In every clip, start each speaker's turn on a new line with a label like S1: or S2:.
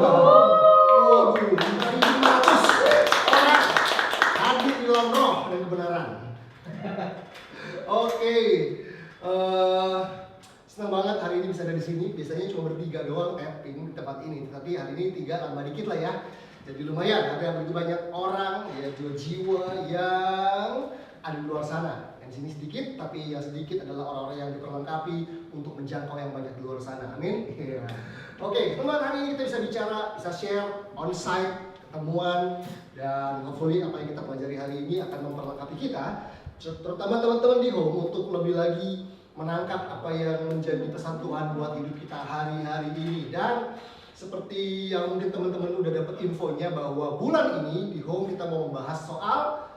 S1: Waduh, 5.500 orang hadir di dalam roh dan kebenaran. Oke, senang banget hari ini bisa ada di sini. Biasanya cuma bertiga doang tapping di tempat ini, tapi hari ini 3 tambah dikit lah ya. Jadi lumayan, ada begitu banyak orang, ya jiwa yang ada di luar sana. Yang sini sedikit, tapi yang sedikit adalah orang-orang yang diperlengkapi untuk menjangkau yang banyak di luar sana. Amin. Yeah. Oke, teman, hari ini kita bisa bicara, bisa share on-site, ketemuan, dan hopefully apa yang kita pelajari hari ini akan memperlengkapi kita, terutama teman-teman di home, untuk lebih lagi menangkap apa yang menjadi pesan Tuhan buat hidup kita hari-hari ini. Dan seperti yang mungkin teman-teman udah dapat infonya bahwa bulan ini di home kita mau membahas soal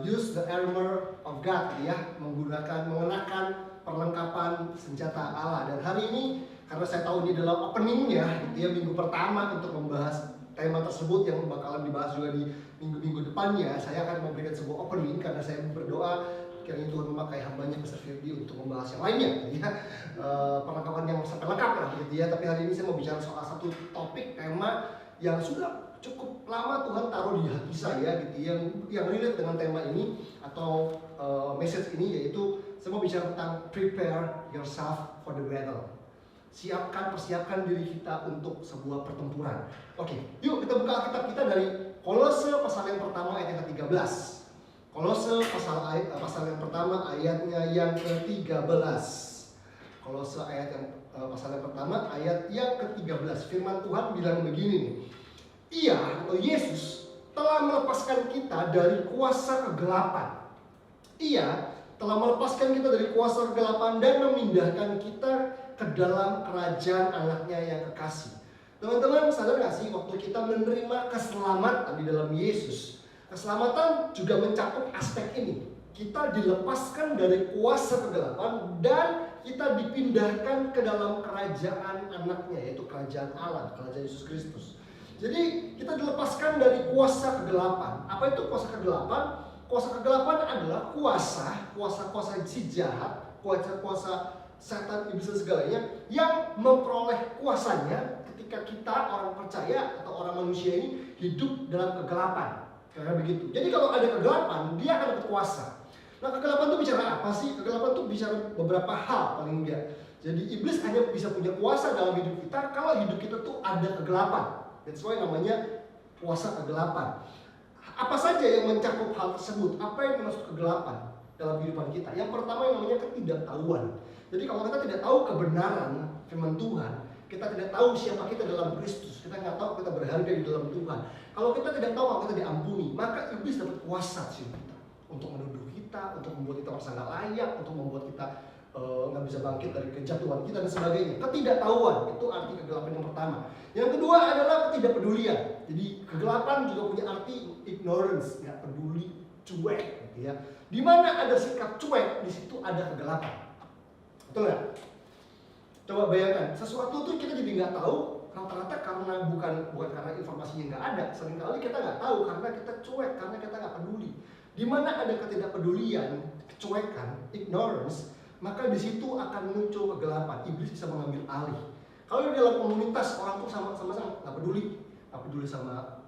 S1: use the armor of God, ya, mengenakan perlengkapan senjata Allah. Dan hari ini karena saya tahu ini adalah openingnya, gitu ya, minggu pertama untuk membahas tema tersebut yang bakalan dibahas juga di minggu-minggu depannya, saya akan memberikan sebuah opening karena saya berdoa kiranya Tuhan memakai hambanya Pastor Firdi untuk membahas yang lainnya, ya, perlengkapan yang sampai lengkap lah, gitu ya. Tapi hari ini saya mau bicara soal satu topik, tema yang sudah cukup lama Tuhan taruh di hati saya, gitu, yang relate dengan tema ini atau message ini, yaitu saya mau bicara tentang prepare yourself for the battle. Persiapkan diri kita untuk sebuah pertempuran. Oke, yuk kita buka Alkitab kita dari Kolose pasal yang pertama ayat yang ke-13. Kolose pasal yang pertama ayatnya yang ke-13. Kolose pasal yang pertama ayat yang ke-13. Firman Tuhan bilang begini nih. Ia atau Yesus telah melepaskan kita dari kuasa kegelapan. Ia telah melepaskan kita dari kuasa kegelapan dan memindahkan kita ke dalam kerajaan anaknya yang kekasih. Teman-teman sadar gak sih, waktu kita menerima keselamatan di dalam Yesus, keselamatan juga mencakup aspek ini. Kita dilepaskan dari kuasa kegelapan dan kita dipindahkan ke dalam kerajaan anaknya, yaitu kerajaan Allah, kerajaan Yesus Kristus. Jadi kita dilepaskan dari kuasa kegelapan. Apa itu kuasa kegelapan? Kuasa kegelapan adalah kuasa si jahat, kuasa setan, iblis dan segalanya yang memperoleh kuasanya ketika kita orang percaya atau orang manusia ini hidup dalam kegelapan. Karena begitu. Jadi kalau ada kegelapan, dia akan dapat kuasa. Nah, kegelapan itu bicara apa sih? Kegelapan itu bicara beberapa hal paling enggak. Jadi iblis hanya bisa punya kuasa dalam hidup kita kalau hidup kita tuh ada kegelapan. That's why namanya kuasa kegelapan. Apa saja yang mencakup hal tersebut? Apa yang masuk kegelapan dalam kehidupan kita? Yang pertama yang namanya ketidaktahuan. Jadi kalau kita tidak tahu kebenaran firman Tuhan, kita tidak tahu siapa kita dalam Kristus, kita nggak tahu kita berharga di dalam Tuhan. Kalau kita tidak tahu kalau kita diampuni, maka iblis dapat kuasa sih kita untuk menuduh kita, untuk membuat kita merasa nggak layak, untuk membuat kita nggak bisa bangkit dari kejatuhan kita dan sebagainya. Ketidaktahuan itu arti kegelapan yang pertama. Yang kedua adalah ketidakpedulian. Jadi kegelapan juga punya arti ignorance, nggak peduli, cuek, gitu ya. Di mana ada sikap cuek, di situ ada kegelapan. Betul nggak? Coba bayangkan, sesuatu tuh kita jadi nggak tahu rata-rata karena bukan karena informasinya nggak ada. Seringkali kita nggak tahu karena kita cuek, karena kita nggak peduli. Di mana ada ketidakpedulian, kecuekan, ignorance, maka di situ akan muncul kegelapan. Iblis bisa mengambil alih. Kalau di dalam komunitas orang tuh sama-sama nggak peduli sama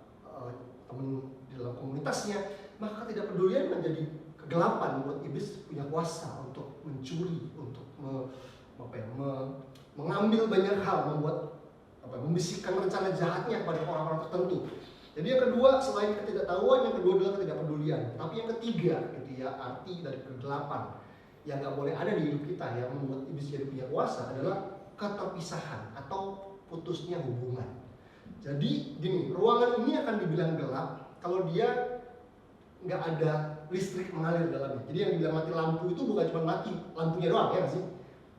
S1: temen di dalam komunitasnya, maka ketidakpedulian menjadi kegelapan buat iblis punya kuasa untuk mencuri, untuk mengambil banyak hal, membisikkan rencana jahatnya kepada orang-orang tertentu. Jadi yang kedua selain ketidaktahuan, yang kedua adalah ketidakpedulian. Tapi yang ketiga, gitu ya, arti dari kegelapan yang nggak boleh ada di hidup kita yang membuat iblis jadi punya kuasa adalah keterpisahan atau putusnya hubungan. Jadi gini, ruangan ini akan dibilang gelap kalau dia nggak ada listrik mengalir dalamnya. Jadi yang dibilang mati lampu itu bukan cuma mati lampunya doang, ya nggak sih?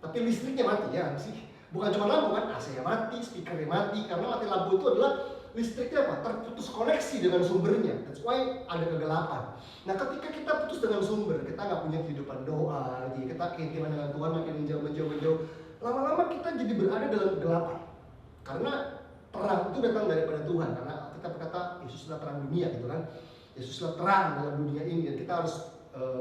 S1: Tapi listriknya mati, ya nggak sih? Bukan cuma lampu kan, AC-nya mati, speakernya mati. Karena mati lampu itu adalah listriknya apa? Terputus koneksi dengan sumbernya. That's why ada kegelapan. Nah, ketika kita putus dengan sumber, kita nggak punya kehidupan doa, kita keintiman dengan Tuhan makin menjauh. Lama-lama kita jadi berada dalam kegelapan. Karena terang itu datang daripada Tuhan. Karena kita berkata Yesuslah terang dunia, gitu kan? Yesuslah terang dalam dunia ini dan kita harus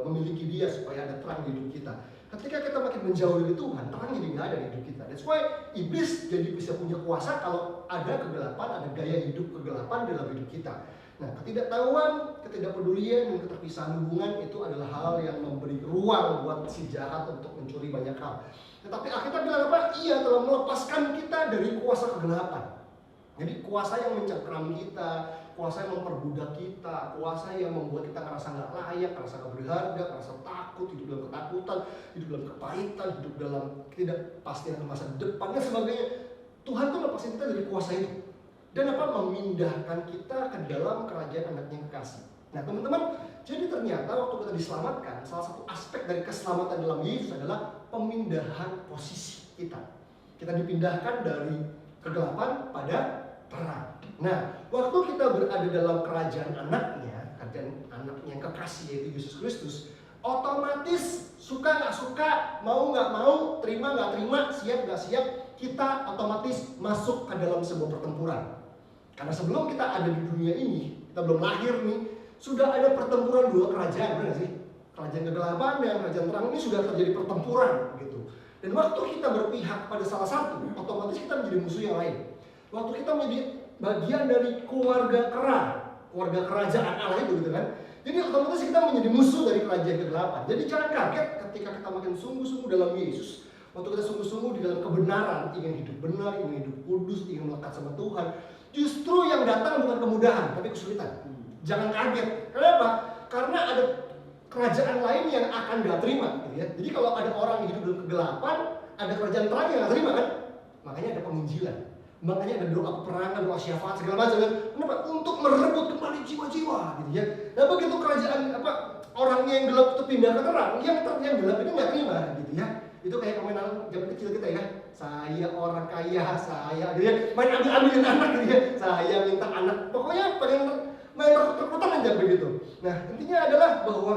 S1: memiliki Dia supaya ada terang di hidup kita. Ketika kita makin menjauh dari Tuhan, terang jadi nggak ada di hidup kita. That's why iblis jadi bisa punya kuasa kalau ada kegelapan, ada gaya hidup kegelapan dalam hidup kita. Nah, ketidaktahuan, ketidakpedulian, dan keterpisahan hubungan itu adalah hal yang memberi ruang buat si jahat untuk mencuri banyak hal. Tetapi Alkitab bilang apa? Ia telah melepaskan kita dari kuasa kegelapan. Jadi kuasa yang mencengkeram kita, kuasa yang memperbudak kita, kuasa yang membuat kita ngerasa nggak layak, ngerasa nggak berharga, ngerasa takut, hidup dalam ketakutan, hidup dalam kepahitan, hidup dalam ketidakpastian masa depan dan sebagainya. Tuhan tuh lepasin kita dari kuasa itu. Dan apa? Memindahkan kita ke dalam kerajaan anaknya yang kekasih. Nah teman-teman, jadi ternyata waktu kita diselamatkan, salah satu aspek dari keselamatan dalam Yesus adalah pemindahan posisi kita. Kita dipindahkan dari kegelapan pada terang. Nah, waktu kita berada dalam kerajaan anaknya yang kekasih yaitu Yesus Kristus, otomatis suka nggak suka, mau nggak mau, terima nggak terima, siap nggak siap, kita otomatis masuk ke dalam sebuah pertempuran. Karena sebelum kita ada di dunia ini, kita belum lahir nih, sudah ada pertempuran dua kerajaan, benar sih? Kerajaan kegelapan dan kerajaan terang ini sudah terjadi pertempuran gitu. Dan waktu kita berpihak pada salah satu, otomatis kita menjadi musuh yang lain. Waktu kita menjadi bagian dari keluarga kerajaan Allah itu gitu kan. Jadi otomatis kita menjadi musuh dari kerajaan kegelapan. Jadi jangan kaget ketika kita makin sungguh-sungguh dalam Yesus. Waktu kita sungguh-sungguh di dalam kebenaran, ingin hidup benar, ingin hidup kudus, ingin melekat sama Tuhan, justru yang datang bukan kemudahan, tapi kesulitan. Jangan kaget. Kenapa? Karena ada kerajaan lain yang akan gak terima gitu ya. Jadi kalau ada orang yang hidup dalam kegelapan, ada kerajaan terang yang gak terima kan. Makanya ada penginjilan, makanya ada doa peperangan, doa syafaat segala macam kan. Kenapa? Untuk merebut kembali jiwa-jiwa gitu ya. Nah begitu kerajaan orangnya yang gelap itu pindah ke terang, yang gelap ini gak terima gitu ya. Itu kayak permainan zaman kecil kita ya. Saya orang kaya, saya gitu ya. Main ambil-ambilin anak gitu ya. Saya minta anak, pokoknya pengen main rekut-rekutan aja begitu. Nah intinya adalah bahwa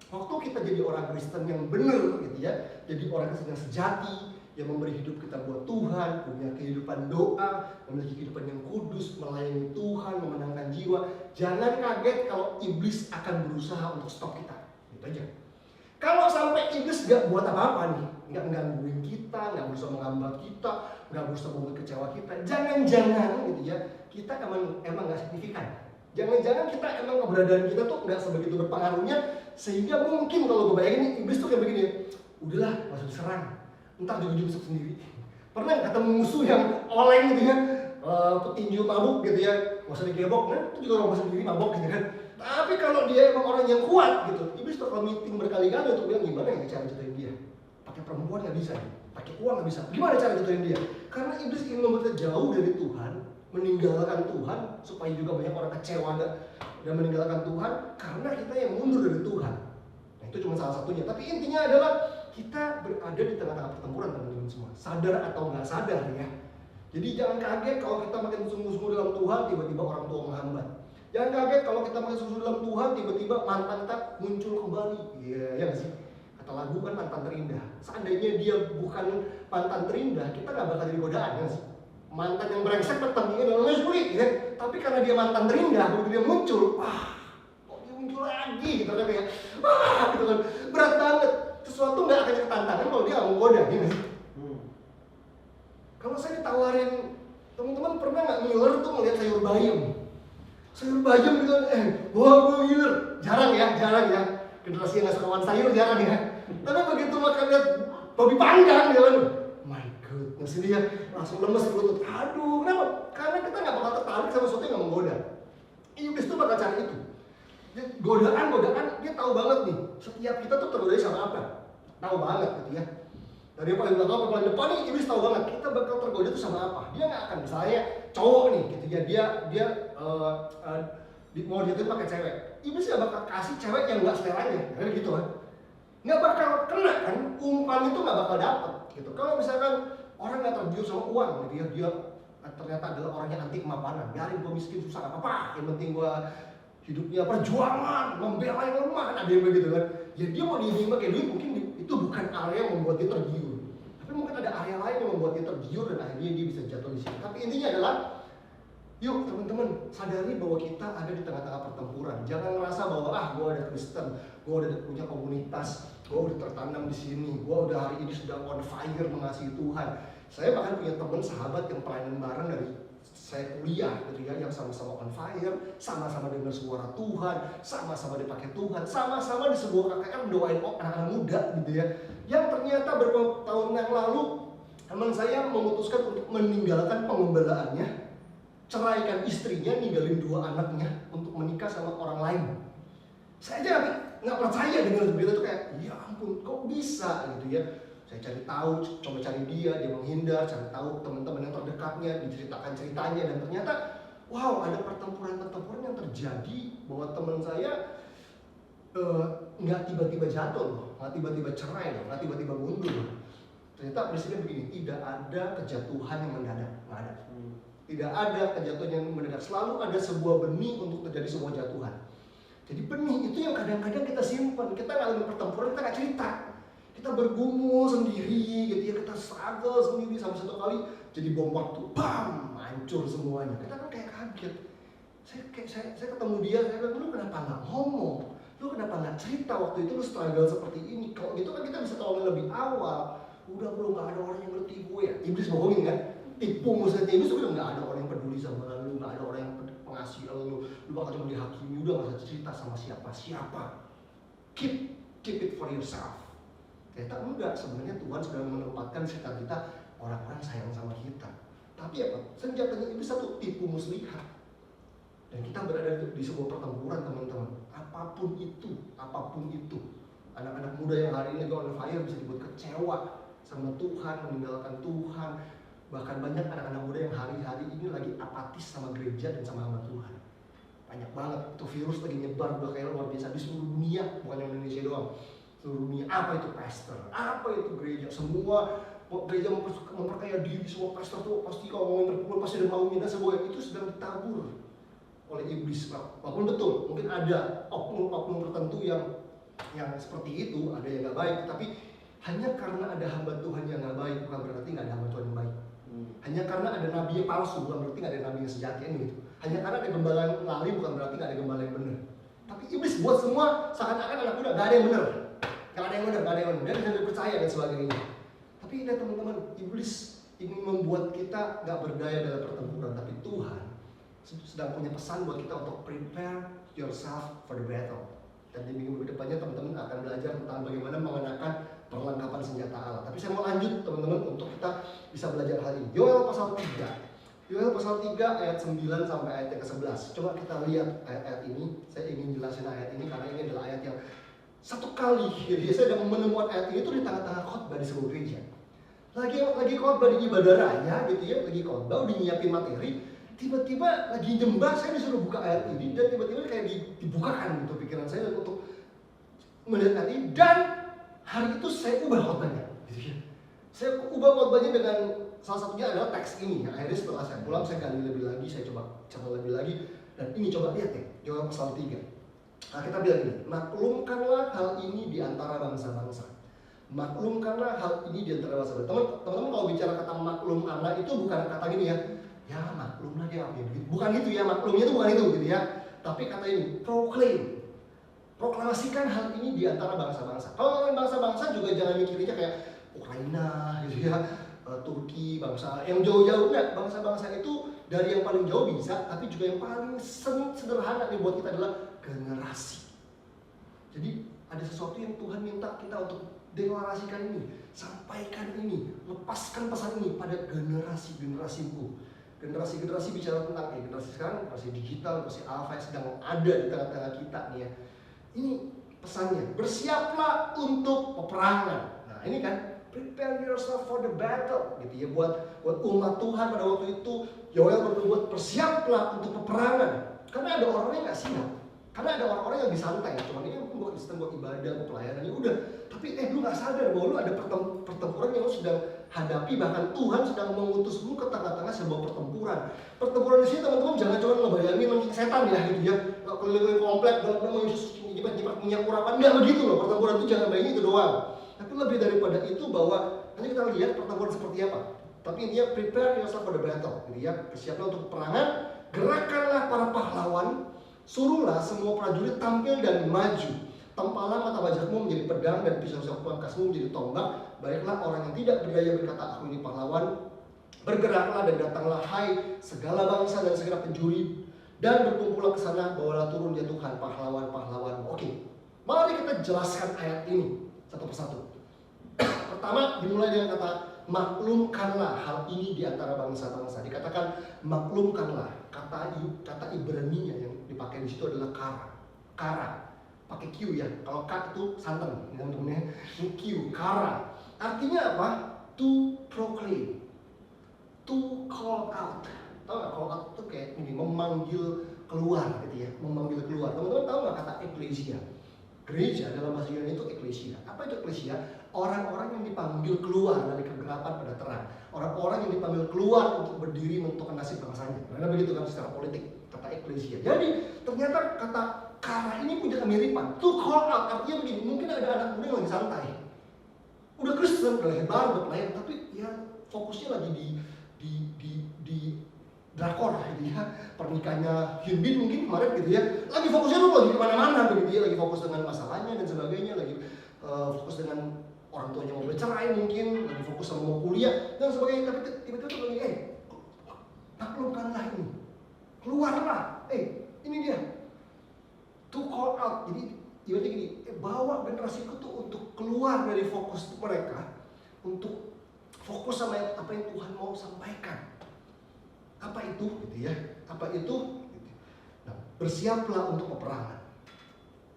S1: waktu kita jadi orang Kristen yang benar gitu ya, jadi orang Kristen yang sejati, yang memberi hidup kita buat Tuhan, punya kehidupan doa, memiliki kehidupan yang kudus, melayani Tuhan, memenangkan jiwa. Jangan kaget kalau iblis akan berusaha untuk stop kita. Gitu aja. Kalau sampai iblis gak buat apa-apa nih, gak gangguin kita, gak berusaha menghambat kita, gak berusaha membuat kecewa kita, jangan-jangan gitu ya, kita emang gak signifikan. Jangan-jangan kita emang keberadaan kita tuh gak sebegitu berpengaruhnya, sehingga mungkin kalau gue bayangin iblis tuh kayak begini ya, udahlah gak usah diserang, ntar juga masuk sendiri. Pernah ketemu musuh yang oleng gitu ya, petinju mabuk gitu ya, gak usah digebok, nah itu juga orang sendiri mabuk gitu kan. Tapi kalau dia emang orang yang kuat gitu, iblis tuh kalau meeting berkali-kali untuk bilang gimana ya cara jatuhin dia. Pakai perempuan nggak bisa, pakai uang nggak bisa. Gimana cara jatuhin dia? Karena iblis ingin membuat kita jauh dari Tuhan, meninggalkan Tuhan, supaya juga banyak orang kecewa dan meninggalkan Tuhan karena kita yang mundur dari Tuhan. Nah itu cuma salah satunya. Tapi intinya adalah kita berada di tengah-tengah pertempuran teman-teman semua. Sadar atau nggak sadar ya. Jadi jangan kaget kalau kita makin sungguh-sungguh dalam Tuhan, tiba-tiba orang tua menghambat. Jangan kaget kalau kita makin sungguh dalam Tuhan, tiba-tiba mantan kita muncul kembali. Iya, ya nggak sih? Kata lagu kan mantan terindah. Seandainya dia bukan mantan terindah, kita nggak bakal jadi godaan ya sih. Mantan yang brengsek tetap ingin namanya Suri, ya. Tapi karena dia mantan terindah, begitu dia muncul, wah, kok dia muncul lagi, gitu kan kayak, wah, gitu kan, berat banget. Sesuatu nggak akan jadi tantangan kalau dia nggak menggoda, ya nggak sih? Kalau saya ditawarin, teman-teman pernah nggak ngiler tuh ngeliat sayur bayam? Sayur bayam gitu, wah gue ngiler, jarang ya. Generasi yang nggak suka makan sayur jarang ya. Tapi begitu makan lihat babi panggang, dia kan, my goodness ini ya langsung lemes lutut. Aduh, kenapa? Karena kita nggak bakal tertarik sama sesuatu yang nggak menggoda. Iblis tuh bakal cari itu. Godaan, dia tahu banget nih. Setiap kita tuh tergoda sama apa? Tahu banget gitu ya. Dari yang paling belakang ke paling depan nih, iblis tahu banget kita bakal tergoda tuh sama apa. Dia nggak akan, misalnya cowok nih, gitu ya, dia mau jatuhin pakai cewek. Iblis nggak bakal kasih cewek yang nggak seleranya, kayak gitu kan. Nggak bakal kena kan, umpan itu nggak bakal dapet. Gitu. Kalau misalkan orang nggak tergiur sama uang, gitu ya, dia ternyata adalah orang yang anti kemapanan. Biarin gue miskin susah nggak apa-apa, yang penting gue hidupnya perjuangan, membela yang lemah, kan ada yang begitu kan. Ya dia mau diiming pakai duit, mungkin itu bukan area yang membuat dia tergiur. Tapi mungkin ada area lain yang membuat dia tergiur dan akhirnya dia bisa jatuh di sini. Tapi intinya adalah, yuk teman-teman sadari bahwa kita ada di tengah-tengah pertempuran. Jangan ngerasa bahwa gue ada Kristen, gue ada punya komunitas, gue udah tertanam di sini, gue udah hari ini sudah on fire mengasihi Tuhan. Saya bahkan punya teman sahabat yang pelayanan bareng dari saya kuliah gitu ya, yang sama-sama on fire, sama-sama dengar suara Tuhan, sama-sama dipakai Tuhan, sama-sama di sebuah KKR doain anak-anak muda gitu ya. Yang ternyata beberapa tahun yang lalu teman saya memutuskan untuk meninggalkan pengembalaannya, ceraikan istrinya, ninggalin 2 anaknya untuk menikah sama orang lain. Saya aja nggak percaya dengan berita itu, kayak ya ampun kok bisa gitu ya. Saya cari tahu, coba cari dia menghindar, cari tahu teman-teman yang terdekatnya, diceritakan ceritanya, dan ternyata wow, ada pertempuran yang terjadi bahwa teman saya nggak tiba-tiba jatuh loh, nggak tiba-tiba cerai loh, nggak tiba-tiba mundur loh. Ternyata prinsipnya begini, tidak ada kejatuhan yang mendadak, nggak ada. Tidak ada kejatuhan yang mendadak, selalu ada sebuah benih untuk terjadi sebuah jatuhan. Jadi benih itu yang kadang-kadang kita simpan, kita ngalamin pertempuran, kita nggak cerita. Kita bergumul sendiri gitu ya, kita struggle sendiri, sampai satu kali jadi bom waktu, bam, hancur semuanya. Kita kan kayak kaget. Saya ketemu dia, saya bilang, lu kenapa nggak ngomong? Lu kenapa nggak cerita waktu itu lu struggle seperti ini? Kalau gitu kan kita bisa tolong lebih awal. Udah bro, nggak ada orang yang ngerti gue ya. Iblis bohongin kan? Tipu musuhnya iblis, udah nggak ada orang yang peduli sama lu, nggak ada orang yang pengasih lu bakal cuma dihakimi, udah nggak usah cerita sama siapa. Keep it for yourself. Ternyata enggak, sebenarnya Tuhan sudah menempatkan sekitar kita orang-orang sayang sama kita. Tapi apa? Senjatanya iblis satu, tipu muslihat. Dan kita berada di sebuah pertempuran teman-teman. Apapun itu. Anak-anak muda yang hari ini on fire bisa dibuat kecewa sama Tuhan, meninggalkan Tuhan. Bahkan banyak anak-anak muda yang hari-hari ini lagi apatis sama gereja dan sama hamba Tuhan. Banyak banget, itu virus lagi nyebar udah kayak luar biasa di seluruh dunia, bukan di Indonesia doang. Seluruh dunia, apa itu pastor, apa itu gereja, semua gereja memperkaya diri, semua pastor tuh pasti ngomongin terpukul, pasti ada maunya, dan sebuah itu sedang ditabur oleh iblis. Walaupun betul, mungkin ada oknum tertentu yang seperti itu, ada yang nggak baik, tapi hanya karena ada hamba Tuhan yang nggak baik, bukan berarti nggak ada hamba Tuhan yang baik. Hanya karena ada nabi yang palsu, bukan berarti nggak ada nabi yang sejati, gitu. Hanya karena ada gembala yang lali, bukan berarti nggak ada gembala yang benar. Tapi iblis buat semua seakan-akan anak muda nggak ada yang benar, nggak ada yang benar, dia bisa dipercaya dan sebagainya. Tapi lihat teman-teman, iblis ingin membuat kita nggak berdaya dalam pertempuran, tapi Tuhan sedang punya pesan buat kita untuk prepare yourself for the battle. Dan di minggu depannya teman-teman akan belajar tentang bagaimana mengenakan perlengkapan senjata Allah. Tapi saya mau lanjut teman-teman untuk kita bisa belajar hari ini. Yoel pasal 3. Yoel pasal 3 ayat 9 sampai ayat yang ke-11. Coba kita lihat ayat-ayat ini. Saya ingin jelasin ayat ini karena ini adalah ayat yang satu kali jadi saya sudah menemukan ayat ini tuh di tengah-tengah khotbah di sebuah gereja. Lagi khotbah di ibadah raya gitu ya, lagi khotbah udah nyiapin materi. Tiba-tiba lagi nyembah, saya disuruh buka ayat ini dan tiba-tiba kayak dibukakan gitu pikiran saya untuk melihat ayat ini, dan hari itu saya ubah khotbahnya gitu ya. Saya ubah khotbahnya dengan salah satunya adalah teks ini. Akhirnya setelah saya pulang saya gali lebih lagi, saya coba lebih lagi, dan ini coba lihat ya, Yoel pasal 3. Nah kita bilang ini, maklumkanlah hal ini di antara bangsa-bangsa. Maklumkanlah hal ini di antara bangsa-bangsa. Teman-teman kalau bicara kata maklum anak itu bukan kata gini ya maklumlah dia apa gitu. Bukan itu ya, maklumnya itu bukan itu gitu ya. Tapi kata ini, proclaim. Proklamasikan hal ini di antara bangsa-bangsa. Kalau bangsa-bangsa juga jangan mikirnya kayak Ukraina gitu ya, Turki, bangsa yang jauh-jauh. Enggak, bangsa-bangsa itu dari yang paling jauh bisa, tapi juga yang paling sederhana nih buat kita adalah generasi. Jadi ada sesuatu yang Tuhan minta kita untuk deklarasikan ini, sampaikan ini, lepaskan pesan ini pada generasi-generasimu. Generasi-generasi bicara tentang generasi sekarang, generasi digital, generasi alpha yang sedang ada di tengah-tengah kita nih ya. Ini pesannya, bersiaplah untuk peperangan. Nah ini kan, prepare yourself for the battle gitu ya, buat umat Tuhan pada waktu itu. Yoel berbuat bersiaplah untuk peperangan, karena ada orang yang nggak siap. Karena ada orang-orang yang disantai, cuma ini gue Kristen, gue ibadah, gue pelayanan, ya udah. Tapi lu nggak sadar bahwa lu ada pertempuran yang lu sedang hadapi, bahkan Tuhan sedang mengutus lu ke tengah-tengah sebuah pertempuran. Pertempuran di sini teman-teman jangan cuma ngebayangin setan ya gitu ya, keliling komplek, dalam Yesus nyipat minyak urapan, nggak begitu loh. Pertempuran itu jangan bayangin itu doang. Tapi lebih daripada itu bahwa nanti kita lihat pertempuran seperti apa. Tapi intinya prepare yourself for the battle, gitu ya, bersiaplah untuk peperangan, gerakkanlah para pahlawan. Suruhlah semua prajurit tampil dan maju. Tempalah mata wajahmu menjadi pedang dan pisau-pisau pangkasmu menjadi tombak. Baiklah orang yang tidak berdaya berkata, aku ini pahlawan. Bergeraklah dan datanglah hai segala bangsa dan segala penjuri, dan berkumpullah ke sana, bawalah turun ya Tuhan pahlawan-pahlawan. Oke, mari kita jelaskan ayat ini satu persatu. Pertama dimulai dengan kata maklumkanlah hal ini di antara bangsa-bangsa. Dikatakan maklumkanlah. Kata Ibrani yang dipakai di situ adalah kara. Pakai Q ya. Kalau K itu santan, teman-teman ya. Q, kara. Artinya apa? To proclaim, to call out. Tahu nggak call out itu kayak ini, memanggil keluar gitu ya, memanggil keluar. Teman-teman tahu nggak kata eklesia? Gereja dalam bahasa Yunani itu eklesia. Apa itu eklesia? Orang-orang yang dipanggil keluar dari kegelapan pada terang. Orang-orang yang dipanggil keluar untuk berdiri menentukan nasib bangsanya. Karena begitu kan secara politik kata eklesia. Jadi ternyata kata kara ini punya kemiripan. To call out artinya begini. Mungkin ada anak muda yang lagi santai, udah Kristen, udah lebar, udah pelayan, tapi ya fokusnya lagi di drakor gitu ya, pernikahannya Hyun Bin mungkin kemarin gitu ya, lagi fokusnya tuh lagi kemana-mana begitu ya, lagi fokus dengan masalahnya dan sebagainya, lagi fokus dengan orang tuanya mau bercerai mungkin, lagi fokus sama mau kuliah dan sebagainya, tapi tiba-tiba tuh lagi maklumkanlah ini, keluarlah, ini dia, to call out. Jadi ibaratnya gini, bawa generasiku tuh untuk keluar dari fokus mereka, untuk fokus sama apa yang Tuhan mau sampaikan. Apa itu gitu ya? Apa itu? Nah, bersiaplah untuk peperangan.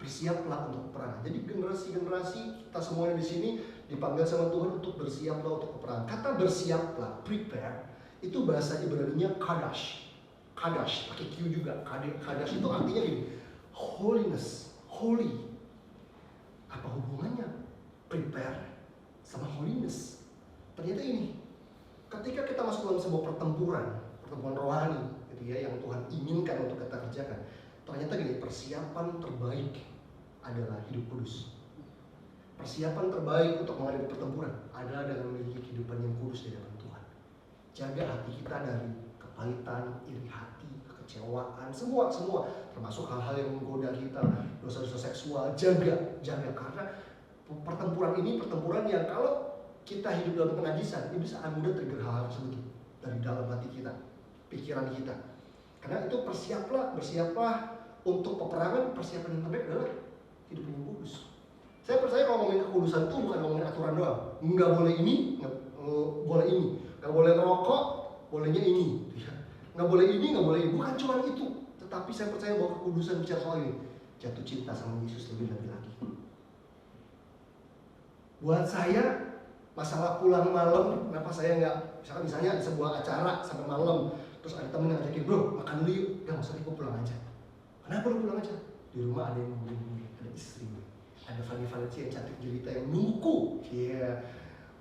S1: Bersiaplah untuk peperangan. Jadi generasi-generasi kita semuanya di sini dipanggil sama Tuhan untuk bersiaplah untuk peperangan. Kata bersiaplah, prepare, itu bahasa Ibrani-nya kadash. Kadash, pakai Q juga. Kadash itu artinya gini, holiness, holy. Apa hubungannya prepare sama holiness? Ternyata ini, ketika kita masuk dalam sebuah pertempuran rohani gitu ya, yang Tuhan inginkan untuk kita kerjakan, ternyata gini, persiapan terbaik adalah hidup kudus. Persiapan terbaik untuk menghadapi pertempuran adalah dengan memiliki kehidupan yang kudus di hadapan Tuhan. Jaga hati kita dari kepahitan, iri hati, kekecewaan, semua termasuk hal-hal yang menggoda kita, dosa-dosa seksual. Jaga karena pertempuran ini pertempuran yang kalau kita hidup dalam kenajisan, ini bisa mudah trigger hal-hal tersebut dari dalam hati kita, pikiran kita. Karena itu bersiaplah untuk peperangan. Persiapan yang terbaik adalah hidup yang kudus. Saya percaya kalau ngomongin kekudusan itu bukan ngomongin aturan doang. Nggak boleh ini, nggak boleh ini. Nggak boleh ngerokok, bolehnya ini. Nggak boleh ini, nggak boleh ini. Bukan cuma itu. Tetapi saya percaya bahwa kekudusan bicara soal ini. Jatuh cinta sama Yesus lebih lagi. Buat saya, masalah pulang malam, kenapa saya nggak, misalnya di sebuah acara sampai malam, terus ada temen yang ngajakin, bro makan dulu yuk, nggak usah nih, gue pulang aja. Kenapa lu pulang aja? Di rumah ada yang nungguin gue, ada istri gue, ada Fanny Valencia yang cantik jelita yang nunggu.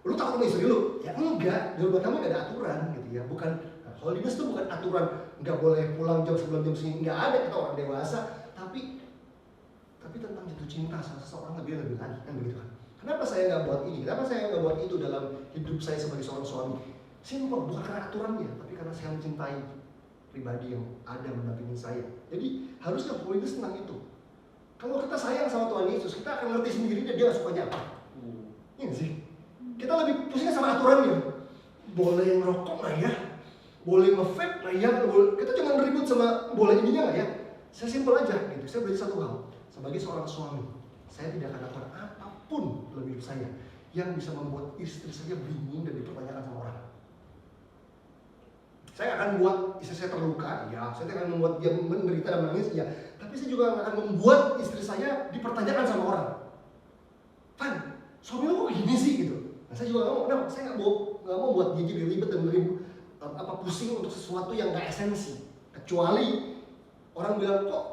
S1: Lu takut sama istri lu? Ya enggak, di rumah kamu nggak ada aturan gitu ya. Bukan, holiness itu bukan aturan nggak boleh pulang jam sebelum jam segini, nggak ada, kita orang dewasa. Tapi tentang jatuh cinta sama seseorang lebih lagi kan begitu kan. Kenapa saya nggak buat ini? Kenapa saya nggak buat itu dalam hidup saya sebagai seorang suami? Simple, bukan karena aturannya, tapi karena saya mencintai pribadi yang ada mendampingi saya. Jadi harusnya holiness tentang itu. Kalau kita sayang sama Tuhan Yesus, kita akan ngerti sendiri dia sukanya apa. Iya sih. Kita lebih pusing sama aturannya. Boleh ngerokok nggak ya? Boleh nge-vape nggak ya? Kita cuma ribut sama boleh ininya nggak ya? Saya simpel aja gitu. Saya belajar satu hal. Sebagai seorang suami, saya tidak akan lakukan apapun dalam hidup saya yang bisa membuat istri saya bingung dan dipertanyakan sama orang. Saya akan buat istri saya terluka, ya. Saya akan membuat dia menderita dan menangis, ya. Tapi saya juga akan membuat istri saya dipertanyakan sama orang. Fan, suami lo kok gini sih gitu. Nah, saya juga nggak mau, saya nggak mau buat dia jadi ribet dan pusing untuk sesuatu yang nggak esensi. Kecuali orang bilang, kok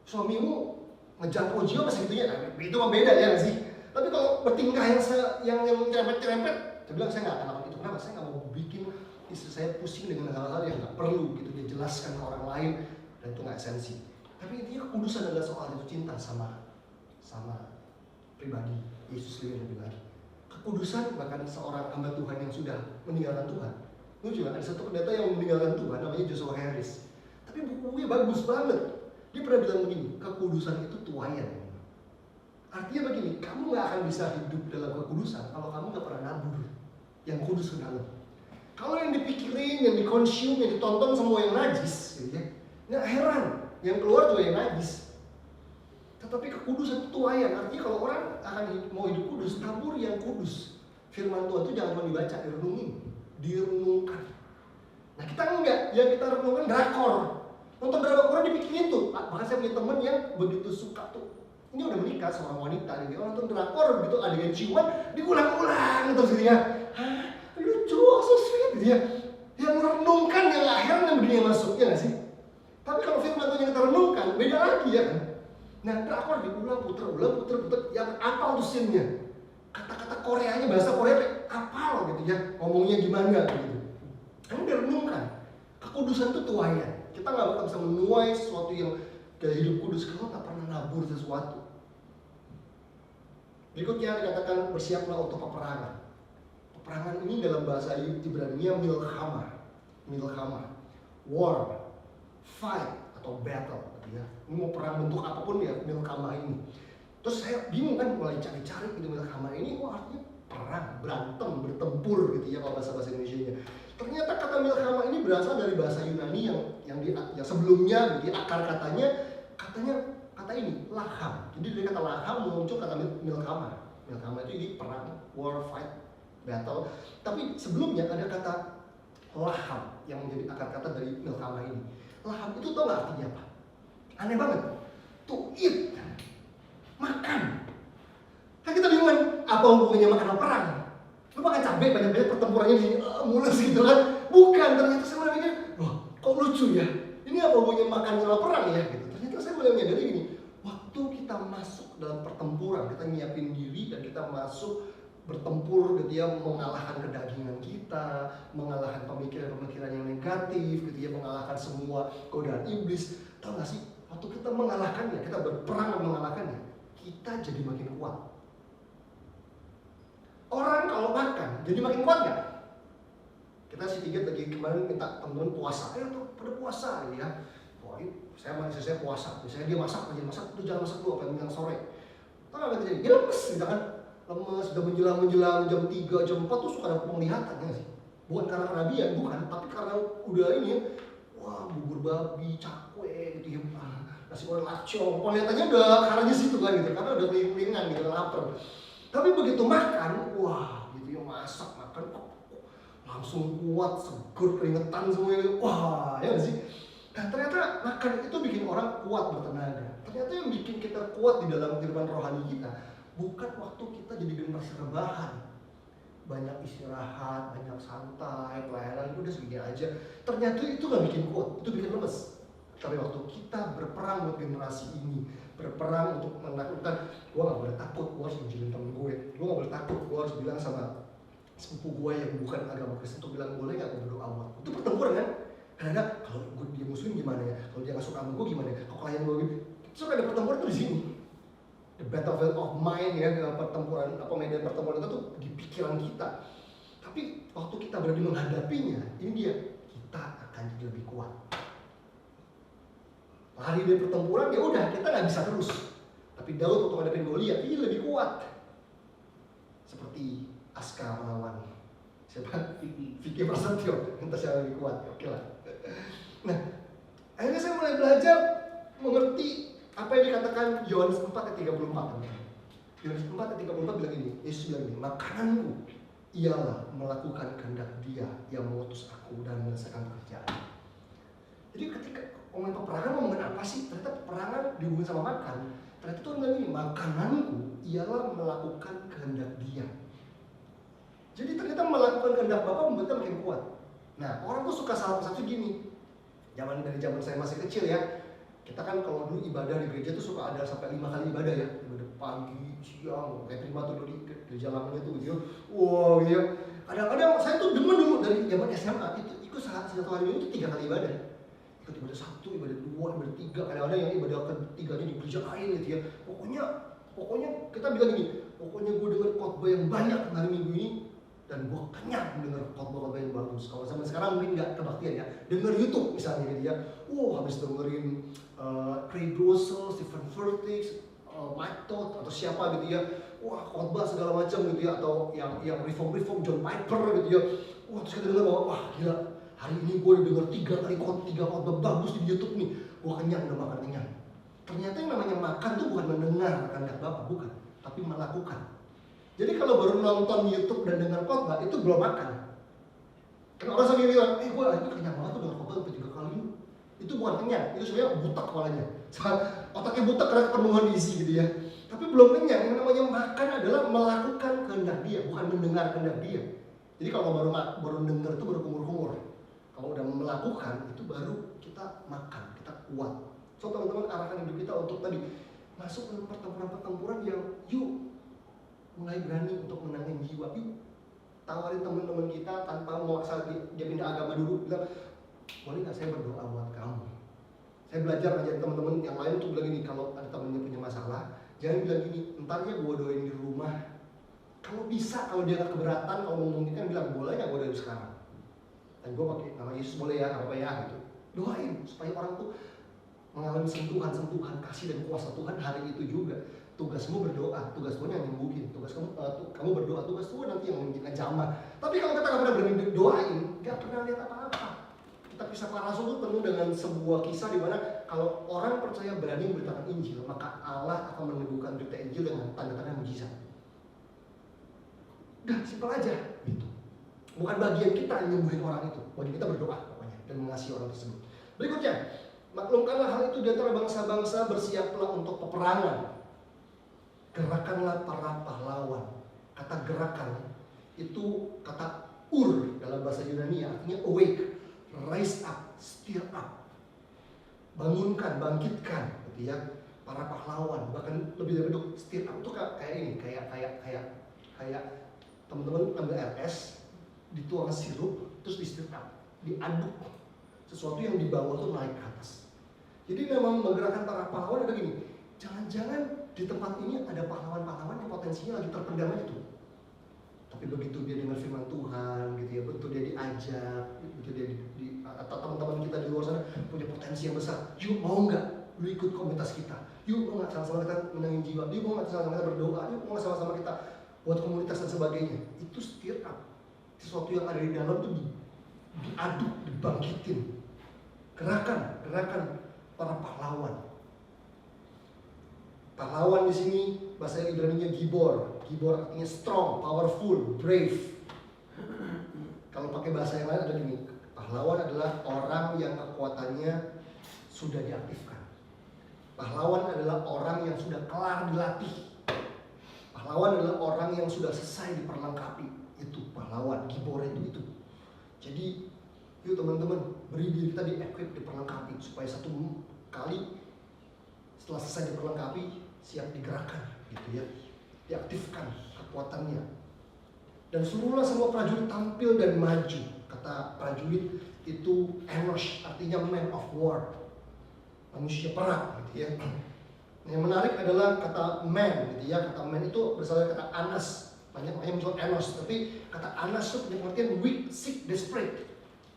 S1: suamimu ngejar Ojio apa segitunya, nah, itu mah beda ya nggak sih. Tapi kalau bertingkah yang nyerempet-nyerempet, saya bilang saya nggak akan lakukan itu. Kenapa? Saya nggak mau bikin istri saya pusing dengan hal-hal yang nggak perlu gitu dia jelaskan ke orang lain dan itu nggak esensi. Tapi intinya kekudusan adalah soal jatuh cinta sama pribadi Yesus lebih lagi. Kekudusan bahkan seorang hamba Tuhan yang sudah meninggalkan Tuhan. Lucu kan, ada satu pendeta yang meninggalkan Tuhan namanya Joshua Harris. Tapi bukunya bagus banget. Dia pernah bilang begini, kekudusan itu tuayan. Artinya begini, kamu nggak akan bisa hidup dalam kekudusan kalau kamu nggak pernah nabur yang kudus ke dalam. Kalau yang dipikirin, yang dikonsum, yang ditonton semua yang najis, gitu ya, nggak heran yang keluar juga yang najis. Tetapi kekudusan itu tuayan, artinya kalau orang akan mau hidup kudus, tabur yang kudus. Firman Tuhan itu jangan cuma dibaca, direnungkan. Nah kita enggak, yang kita renungkan drakor. Nonton drakor dipikirin tuh. Bahkan saya punya temen yang begitu suka tuh. Ini udah menikah seorang wanita, dia nonton drakor begitu adegan ciuman diulang-ulang terus gitu ya. Hah, lucu, so sweet gitu ya. Yang merenungkan yang lahir yang begini masuknya nggak sih? Tapi kalau firman Tuhan yang kita renungkan beda lagi ya kan. Nah drakor diulang puter, yang apa tuh scene-nya? Kata-kata Koreanya, bahasa Korea apal gitu ya, ngomongnya gimana gitu. Kan direnungkan. Kekudusan itu tuayan. Kita nggak bakal bisa menuai sesuatu yang gaya hidup kudus kalau nggak pernah nabur sesuatu. Berikutnya dikatakan bersiaplah untuk peperangan. Peperangan ini dalam bahasa Ibrani-nya milchama, war, fight atau battle. Ya. Ini mau perang bentuk apapun ya milchama ini. Terus saya bingung kan mulai cari-cari gitu milchama ini, wah artinya perang, berantem, bertempur gitu ya kalau bahasa Indonesia-nya. Ternyata kata milchama ini berasal dari bahasa Yunani yang sebelumnya gitu, akar katanya kata ini laham. Jadi dari kata laham muncul kata milchama. Milchama itu jadi perang, war, fight, battle. Tapi sebelumnya ada kata laham yang menjadi akar kata dari milchama ini. Laham itu tau gak artinya apa? Aneh banget. To eat, makan. Kan kita bingung kan, apa hubungannya makan sama perang? Lu makan cabai banyak-banyak pertempurannya di mulus gitu kan? Bukan, ternyata saya mulai mikir, wah kok lucu ya? Ini apa hubungannya makan sama perang ya? Gitu. Ternyata saya mulai menyadari gini, waktu kita masuk dalam pertempuran, kita nyiapin diri dan kita masuk bertempur gitu ya, mengalahkan kedagingan kita, mengalahkan pemikiran-pemikiran yang negatif gitu ya, mengalahkan semua godaan iblis. Tahu gak sih, waktu kita mengalahkannya, kita berperang mengalahkannya, kita jadi makin kuat. Orang kalau makan jadi makin kuat gak? Kita si tiga lagi kemarin minta teman-teman puasa, tuh pada puasa ya. Wah, saya puasa, misalnya dia masak, itu jangan masak dulu, apa yang sore. Tahu gak terjadi? Dia lemes gitu kan. Lemes, sudah menjelang jam 3, jam 4 tuh suka ada penglihatan ya sih. Bukan karena kenabian, bukan, tapi karena udah ini ya, wah bubur babi, cakwe gitu ya, nasi goreng lacong, penglihatannya udah karena situ kan gitu, karena udah kelingan gitu, lapar. Tapi begitu makan, wah gitu ya, masak, makan, langsung kuat, seger, keringetan semuanya, wah ya gak sih? Nah ternyata makan itu bikin orang kuat bertenaga. Ternyata yang bikin kita kuat di dalam kehidupan rohani kita bukan waktu kita jadi generasi rebahan, banyak istirahat, banyak santai, pelayanan udah segini aja. Ternyata itu gak bikin kuat, itu bikin lemes. Tapi waktu kita berperang buat generasi ini, berperang untuk menaklukkan, gue gak boleh takut, gue harus menjadi temen gue gak boleh takut, gue harus bilang sama sepupu gue yang bukan agama Kristen tuh bilang, boleh gak gue berdoa buat? Itu pertempuran kan? Karena kalau dia muslim gimana ya, kalau dia gak suka sama gue gimana ya, kalau klien gue gitu. So ada pertempuran tuh di sini. The battlefield of mind ya, pertempuran medan pertempuran itu tuh di pikiran kita. Tapi waktu kita berani menghadapinya, ini dia, kita akan jadi lebih kuat. Lari dari pertempuran ya udah, kita nggak bisa terus. Tapi Daud waktu menghadapi Goliat ini lebih kuat. Seperti Aska melawan siapa? Vicky Prasetyo, entah siapa lebih kuat. Oke lah. Nah, akhirnya saya mulai belajar mengerti apa yang dikatakan Yohanes 4 ayat 34. Yohanes 4 ayat 34 bilang ini, Yesus bilang ini, makananku ialah melakukan kehendak Dia yang mengutus aku dan menyelesaikan pekerjaan. Jadi ketika ngomongin peperangan, ngomongin apa sih? Ternyata peperangan dihubungin sama makan. Ternyata itu bilang ini, makananku ialah melakukan kehendak Dia. Jadi ternyata melakukan kehendak Bapa membuat kita makin kuat. Nah, orang tuh suka salah persepsi gini. Dari zaman saya masih kecil ya, kita kan kalau dulu ibadah di gereja tuh suka ada sampai 5 kali ibadah ya, ibadah pagi, siang, kayak terima tuh di gereja lamanya tuh gitu, wow gitu ya. Kadang-kadang saya tuh demen dulu dari zaman SMA itu ikut satu hari minggu itu 3 kali ibadah, ikut ibadah 1, ibadah 2, ibadah 3, kadang-kadang yang ibadah ketiganya di gereja lain gitu ya. Pokoknya kita bilang gini, pokoknya gue dengar khotbah yang banyak hari minggu ini dan gue kenyang mendengar khotbah-khotbah yang bagus. Kalau zaman sekarang mungkin nggak kebaktian ya, denger YouTube misalnya gitu ya. Habis dengerin Craig Groeschel, Stephen Furtick, Mike Todd atau siapa gitu ya, wah khotbah segala macam gitu ya, atau yang reform John Piper gitu ya, wah terus kita dengar bahwa wah gila, hari ini gue udah denger 3 khotbah bagus di YouTube nih, gue kenyang, udah makan kenyang. Ternyata yang namanya makan tuh bukan mendengar kehendak Bapa, bukan, tapi melakukan. Jadi kalau baru nonton YouTube dan dengar khotbah itu belum makan. Kan orang sendiri bilang, gue kenyang banget tuh dengar khotbah sampai 3 kali. Itu bukan kenyang, itu sebenarnya butak kepalanya. Otaknya butak karena kepenuhan isi gitu ya. Tapi belum kenyang, yang namanya makan adalah melakukan kehendak Dia, bukan mendengar kehendak Dia. Jadi kalau baru dengar itu baru kumur-kumur. Kalau udah melakukan itu baru kita makan, kita kuat. So teman-teman, arahkan hidup kita untuk tadi masuk ke pertempuran-pertempuran yang yuk mulai berani untuk menangin jiwa. Yuk tawarin teman-teman kita tanpa mau asal dia pindah agama dulu, bilang boleh nggak saya berdoa buat kamu. Saya belajar ngajarin teman-teman yang lain untuk bilang gini, kalau ada temennya punya masalah, jangan bilang gini, entarnya gue doain di rumah. Kalau bisa, kalau dia nggak keberatan, kalau memungkinkan bilang boleh nggak gue doain sekarang. Dan gue pakai nama Yesus boleh ya, apa ya gitu. Doain supaya orang tuh mengalami sentuhan kasih dan kuasa Tuhan hari itu juga. Tugasmu berdoa, tugas Tuhan yang nyembuhin, tugas kamu berdoa, tugas Tuhan nanti yang ngejamah. Tapi kalau kita nggak pernah berani doain, nggak pernah lihat apa-apa. Kita kisah para rasul itu penuh dengan sebuah kisah di mana kalau orang percaya berani memberitakan Injil, maka Allah akan meneguhkan berita Injil dengan tanda-tanda mujizat. Udah simpel aja gitu. Bukan bagian kita yang nyembuhin orang itu, bagian kita berdoa pokoknya dan mengasihi orang tersebut. Berikutnya, maklumkanlah hal itu di antara bangsa-bangsa, bersiaplah untuk peperangan. Gerakanlah para pahlawan. Kata gerakan itu kata dalam bahasa Yunani, artinya awake, rise up, stir up, bangunkan, bangkitkan, gitu ya. Para pahlawan, bahkan lebih dari itu, stir up itu kayak ini, kayak teman-teman ambil RS, dituang sirup, terus di stir up, diaduk, sesuatu yang di bawah tuh naik ke atas. Jadi memang menggerakkan para pahlawan ada gini, jangan-jangan di tempat ini ada pahlawan-pahlawan yang potensinya lagi terpendam aja tuh. Tapi begitu dia dengar firman Tuhan, gitu ya, begitu dia diajak, begitu dia atau teman-teman kita di luar sana punya potensi yang besar. Yuk mau nggak lu ikut komunitas kita? Yuk mau nggak sama-sama kita menangin jiwa? Yuk mau nggak sama-sama kita berdoa? Yuk mau nggak sama-sama kita buat komunitas dan sebagainya? Itu stir up. Sesuatu yang ada di dalam tuh diaduk, dibangkitin. Gerakan para pahlawan. Pahlawan di sini bahasa Ibrani-nya gibor. Gibor artinya strong, powerful, brave. Kalau pakai bahasa yang lain ada gini, pahlawan adalah orang yang kekuatannya sudah diaktifkan. Pahlawan adalah orang yang sudah kelar dilatih. Pahlawan adalah orang yang sudah selesai diperlengkapi. Itu pahlawan, gibor itu. Jadi, yuk teman-teman, beri diri kita di-equip, diperlengkapi supaya satu kali setelah selesai diperlengkapi, siap digerakkan, gitu ya, diaktifkan kekuatannya. Dan suruhlah semua prajurit tampil dan maju. Kata prajurit itu enos, artinya man of war, manusia perang, gitu ya. Yang menarik adalah kata man, gitu ya. Kata man itu berasal dari kata anas, banyak muncul enos, tapi kata anas itu punya pengertian weak, sick, desperate,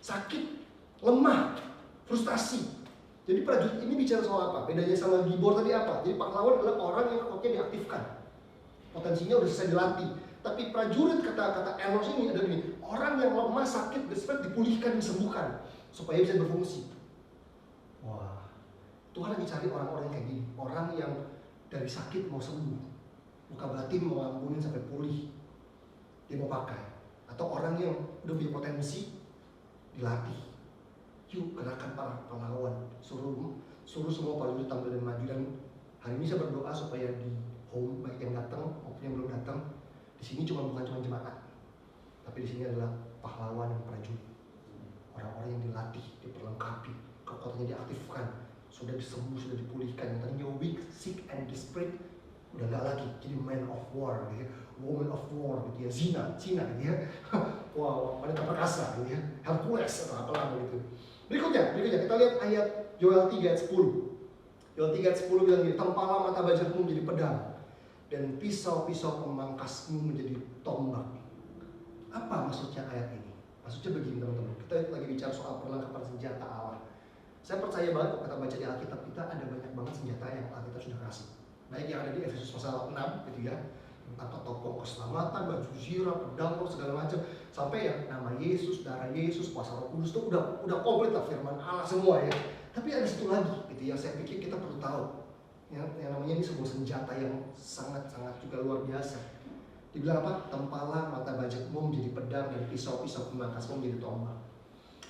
S1: sakit, lemah, frustasi. Jadi prajurit ini bicara soal apa? Bedanya sama gibor tadi apa? Jadi pahlawan adalah orang yang kekuatannya diaktifkan, potensinya udah selesai dilatih. Tapi prajurit kata enos ini ada gini, orang yang lemah, sakit, desperate dipulihkan, disembuhkan supaya bisa berfungsi. Wah, Tuhan lagi cari orang-orang kayak gini, orang yang dari sakit mau sembuh, luka batin mau ampunin sampai pulih, dia mau pakai. Atau orang yang udah punya potensi dilatih. Yuk gerakan para pahlawan, suruh semua prajurit tampil dan maju. Dan hari ini saya berdoa supaya di home, baik yang datang maupun yang belum datang, di sini bukan cuma jemaat, tapi di sini adalah pahlawan dan prajurit, orang-orang yang dilatih, diperlengkapi, kekuatannya diaktifkan, sudah disembuh, sudah dipulihkan. Yang tadinya weak, sick, and desperate udah nggak lagi, jadi man of war, gitu ya, woman of war, gitu ya, Zina, gitu ya, wow, wanita perkasa, gitu ya, Hercules atau apalah begitu. Berikutnya kita lihat ayat Yoel 3 ayat 10. Yoel 3 ayat 10 bilang gini, tempalah mata bajangmu menjadi pedang dan pisau-pisau pemangkasmu menjadi tombak. Apa maksudnya ayat ini? Maksudnya begini teman-teman, kita lagi bicara soal perlengkapan senjata Allah. Saya percaya banget kalau kita baca di Alkitab kita ada banyak banget senjata yang Alkitab sudah kasih. baik yang ada di Efesus pasal 6 gitu ya, atau tokoh keselamatan, baju zirah, pedang, segala macam, sampai yang nama Yesus, darah Yesus, kuasa Roh Kudus itu udah komplit lah firman Allah semua ya. Tapi ada satu lagi gitu yang saya pikir kita perlu tahu, yang namanya ini sebuah senjata yang sangat-sangat juga luar biasa. Dibilang apa? Tempalah mata bajakmu menjadi pedang dan pisau-pisau pemangkasmu menjadi tombak.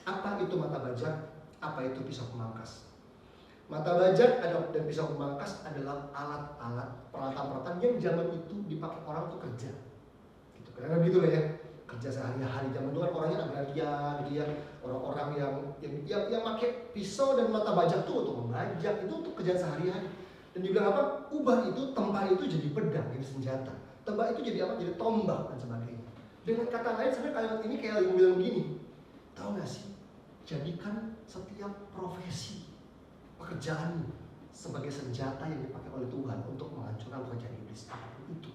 S1: Apa itu mata bajak? Apa itu pisau pemangkas? Mata bajak dan pisau pemangkas adalah alat-alat peralatan-peralatan yang zaman itu dipakai orang untuk kerja. Gitu. Karena gitu lah ya, kerja sehari-hari. Zaman itu kan orangnya agraria, gitu ya. Orang-orang yang pakai pisau dan mata bajak itu untuk membajak, itu untuk kerjaan sehari-hari. Dan dibilang apa? Ubah itu, tempat itu jadi pedang, jadi senjata. Tembak itu jadi apa? Jadi tombak dan sebagainya. Dengan kata lain sebenarnya kalimat ini kayak lagi bilang begini. Tahu gak sih? Jadikan setiap profesi pekerjaanmu sebagai senjata yang dipakai oleh Tuhan untuk menghancurkan pekerjaan iblis apapun itu.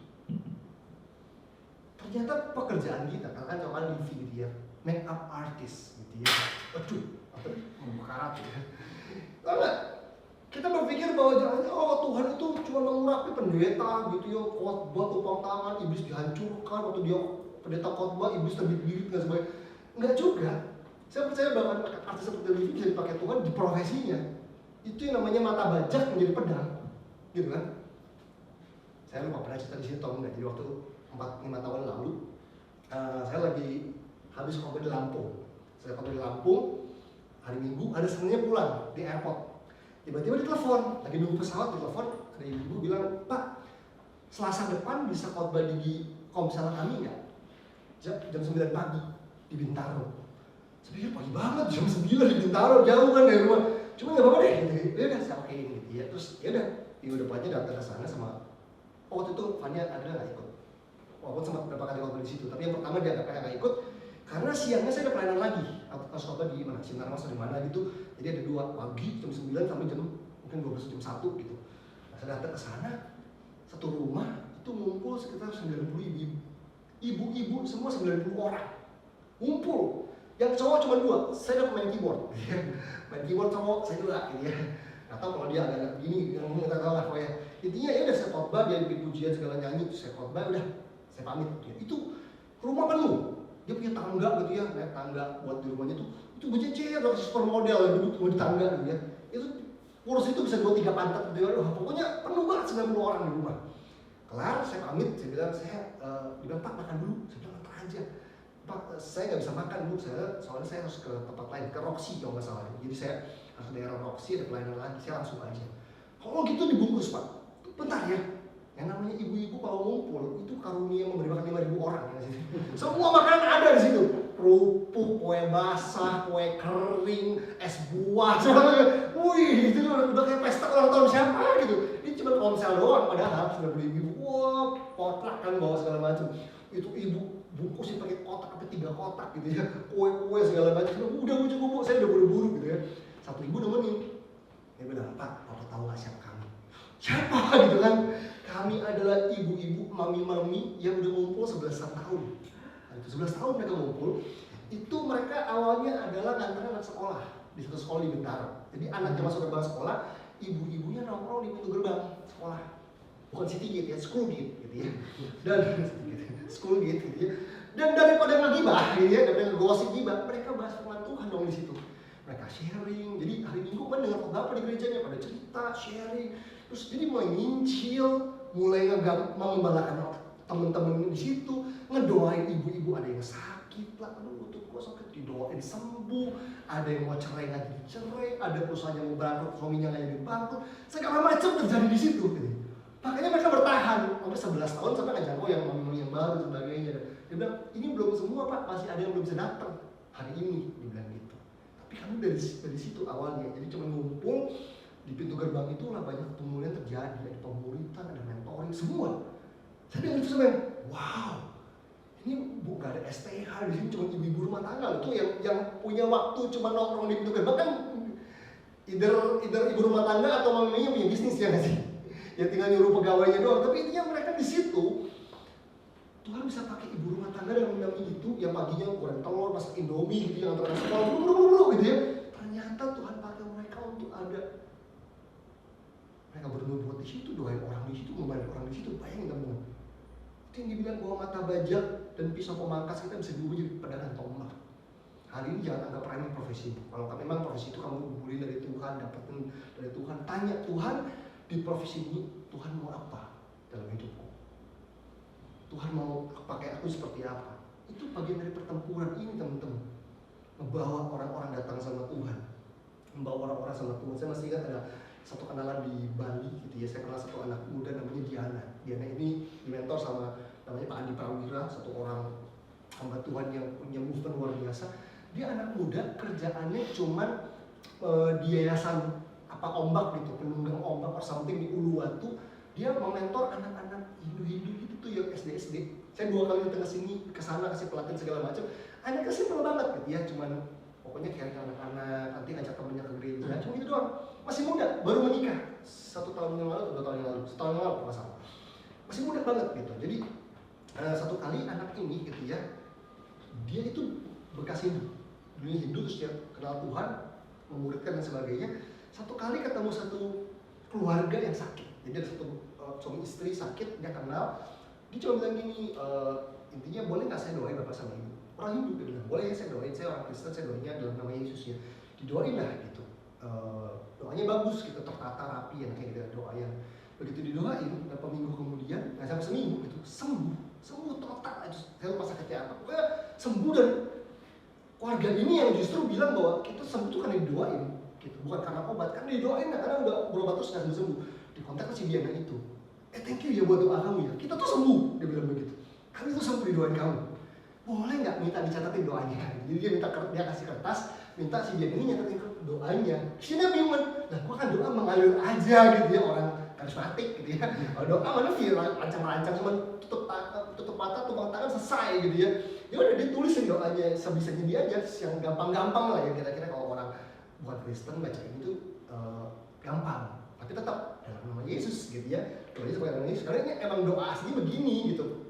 S1: Ternyata pekerjaan kita, kan coba Livi gitu ya, make up artist gitu ya. Aduh, apa mau karate ya. Tahu gak? Kita berpikir bahwa jangan Tuhan itu cuma mengurapi pendeta gitu ya, khotbah tumpang tangan, iblis dihancurkan, atau dia pendeta khotbah, iblis terbit-bit dan sebagainya. Enggak juga. Saya percaya bahwa artis seperti Livi bisa dipakai Tuhan di profesinya. Itu yang namanya mata bajak menjadi pedang, gitu kan? Saya lupa pernah cerita di sini atau enggak. Jadi waktu 4-5 tahun lalu, saya lagi habis khotbah di Lampung. Saya khotbah di Lampung hari Minggu, ada sebenarnya pulang di airport. Tiba-tiba ditelepon, lagi nunggu pesawat, ditelepon, ada ibu bilang, Pak, Selasa depan bisa khotbah di Komsel kami nggak? Jam 9 pagi di Bintaro. Saya pikir pagi banget, jam 9 di Bintaro, jauh kan dari rumah. Cuma nggak apa-apa deh, gitu. Ya udah saya okein gitu ya. Terus ya udah, minggu depannya datang ke sana sama. Waktu itu Fania ada nggak ikut? Walaupun sempat beberapa kali khotbah di situ, tapi yang pertama dia nggak ikut karena siangnya saya ada pelayanan lagi. Harus khotbah di mana? Sinar Mas di mana gitu. Jadi ada 2 pagi jam 9 sampai jam mungkin 12 jam 1 gitu. Nah, saya datang ke sana, satu rumah itu ngumpul sekitar 90 ibu-ibu semua 90 orang ngumpul. Yang cowok cuma 2, saya udah main keyboard. Main keyboard cowok, saya juga gitu ya. Nggak tahu kalau dia agak begini, nggak tahu lah pokoknya. Intinya ya udah saya khotbah, dia bikin pujian segala nyanyi, terus saya khotbah, udah saya pamit. Itu rumah penuh. Dia punya tangga gitu ya, naik tangga buat di rumahnya tuh. Itu berjejer, ada supermodel yang duduk di tangga gitu ya. Itu kursi itu bisa buat 3 pantat gitu ya. Pokoknya penuh banget 90 orang di rumah. Kelar, saya pamit, saya bilang, dia bilang, Pak makan dulu. Saya bilang, makan aja. Pak, saya nggak bisa makan dulu, soalnya saya harus ke tempat lain, ke Roxy kalau nggak salah. Jadi saya harus ke daerah Roxy, ada pelayanan lagi, saya langsung aja. Kalau gitu dibungkus Pak, bentar ya. Yang namanya ibu-ibu kalau ngumpul, itu karunia memberi makan 5.000 orang ya sih. Semua makanan ada di situ. Kerupuk, kue basah, kue kering, es buah, semuanya. Wih, itu udah kayak pesta ulang tahun siapa gitu. Ini cuma Komsel doang, padahal 90 ibu. Wah, kotak kan bawa segala macam. Itu ibu bungkusin pakai kotak sampai 3 kotak gitu ya, kue-kue segala macam. Udah cukup Bu, saya udah buru-buru gitu ya. Satu ibu nemenin. Dia bilang, Pak, Bapak tahu nggak siapa kami? Siapa gitu kan? Kami adalah ibu-ibu, mami-mami yang udah ngumpul 11 tahun. Nah, itu 11 tahun mereka ngumpul. Itu mereka awalnya adalah nganterin anak sekolah di satu sekolah di Bintaro. Jadi anaknya masuk gerbang sekolah, ibu-ibunya nongkrong di pintu gerbang sekolah. Bukan city gate ya, school gate gitu ya. Dan school gate gitu ya. Dan daripada ngegibah gitu ya, daripada ngegosip gibah, mereka bahas firman Tuhan dong di situ. Mereka sharing. Jadi hari Minggu kan dengar khotbah di gerejanya pada cerita, sharing. Terus jadi mulai ngincil, mulai mengembalakan teman-teman di situ, ngedoain ibu-ibu, ada yang sakit lah, aduh lutut gua sakit, didoain sembuh, ada yang mau cerai nggak jadi cerai, ada perusahaan yang mau bangkrut, suaminya nggak jadi bangkrut, segala macam terjadi di situ. Gitu. Makanya mereka bertahan sampai 11 tahun sampai ngejangkau yang mami yang baru dan sebagainya. Dia bilang, ini belum semua Pak, masih ada yang belum bisa datang hari ini, dia bilang gitu. Tapi kami dari situ awalnya, jadi cuma ngumpul di pintu gerbang itulah banyak pemulihan terjadi, ada pemuritan, ada mentoring, semua. Saya dengar itu sampai, wow, ini bukan ada STH di sini, cuma ibu-ibu rumah tangga itu yang punya waktu cuma nongkrong di pintu gerbang kan, either ibu rumah tangga atau maminya punya bisnis ya nggak sih? Ya tinggal nyuruh pegawainya doang, tapi intinya mereka di situ. Tuhan bisa pakai ibu rumah tangga dan mami itu yang paginya goreng telur, masak indomie gitu, yang antara sekolah buru-buru gitu ya. Ternyata Tuhan pakai mereka untuk ada. Mereka bernubuat di situ, doain orang di situ, ngebantu orang di situ. Bayangin teman-teman. Itu yang dibilang bahwa mata bajak dan pisau pemangkas kita bisa diubah jadi pedagang tombak. Hari ini jangan anggap remeh profesi. Kalau memang profesi itu kamu kumpulin dari Tuhan, dapetin dari Tuhan, tanya Tuhan, di profesi ini Tuhan mau apa dalam hidupku? Tuhan mau pakai aku seperti apa? Itu bagian dari pertempuran ini teman-teman. Membawa orang-orang datang sama Tuhan, membawa orang-orang sama Tuhan. Saya masih ingat ada satu kenalan di Bali gitu ya. Saya kenal satu anak muda namanya Diana. Diana ini dimentor sama namanya Pak Andi Prawira, satu orang hamba Tuhan yang punya movement luar biasa. Dia anak muda, kerjaannya cuman di yayasan apa ombak gitu, penunggang ombak or something di Uluwatu. Dia mementor anak-anak Hindu-Hindu gitu tuh yang SD. Saya 2 kali datang ke sini, ke sana kasih pelatihan segala macam. Anaknya simpel banget gitu ya, cuman pokoknya kayak anak-anak, nanti ngajak temennya ke gereja, cuma gitu doang. Masih muda, baru menikah 1 tahun yang lalu atau 2 tahun yang lalu, 1 tahun yang lalu kalau salah. Masih muda banget gitu. Jadi satu kali anak ini gitu ya, dia itu bekas Hindu. Dulunya Hindu terus dia kenal Tuhan, memuridkan dan sebagainya. Satu kali ketemu satu keluarga yang sakit. Jadi ada satu suami istri sakit, dia kenal. Dia cuma bilang gini, intinya boleh nggak saya doain bapak sama ibu? Orang Hindu dia bilang, boleh ya saya doain, saya orang Kristen, saya doainnya dalam nama Yesus ya. Didoain lah gitu. Doanya bagus gitu, tertata rapi yang kayak gitu doa yang begitu didoain, beberapa minggu kemudian, nggak sampai seminggu gitu, sembuh total. Itu saya lupa sakitnya apa, pokoknya sembuh. Dan keluarga ini yang justru bilang bahwa kita sembuh itu karena didoain, gitu, bukan karena obat. Kan didoain karena udah berobat terus nggak sembuh. Di kontak si Diana itu, thank you ya buat doa kamu ya, kita tuh sembuh, dia bilang begitu. Kami tuh sembuh didoain kamu. Boleh nggak minta dicatatin doanya? Jadi dia dia kasih kertas, minta si Diana ini nyatetin doanya. Sini bingung, nah gua kan doa mengalir aja gitu ya, orang karismatik gitu ya. Kalau doa mana sih rancang-rancang, cuma tutup mata, tumpang tangan selesai gitu ya. Ya udah dia tulisin doanya sebisanya dia aja, yang gampang-gampang lah ya, kira-kira kalau orang bukan Kristen baca itu gampang. Tapi tetap dalam nama Yesus gitu ya. Doanya sebagai nama Yesus. Karena ini emang doa aslinya begini gitu.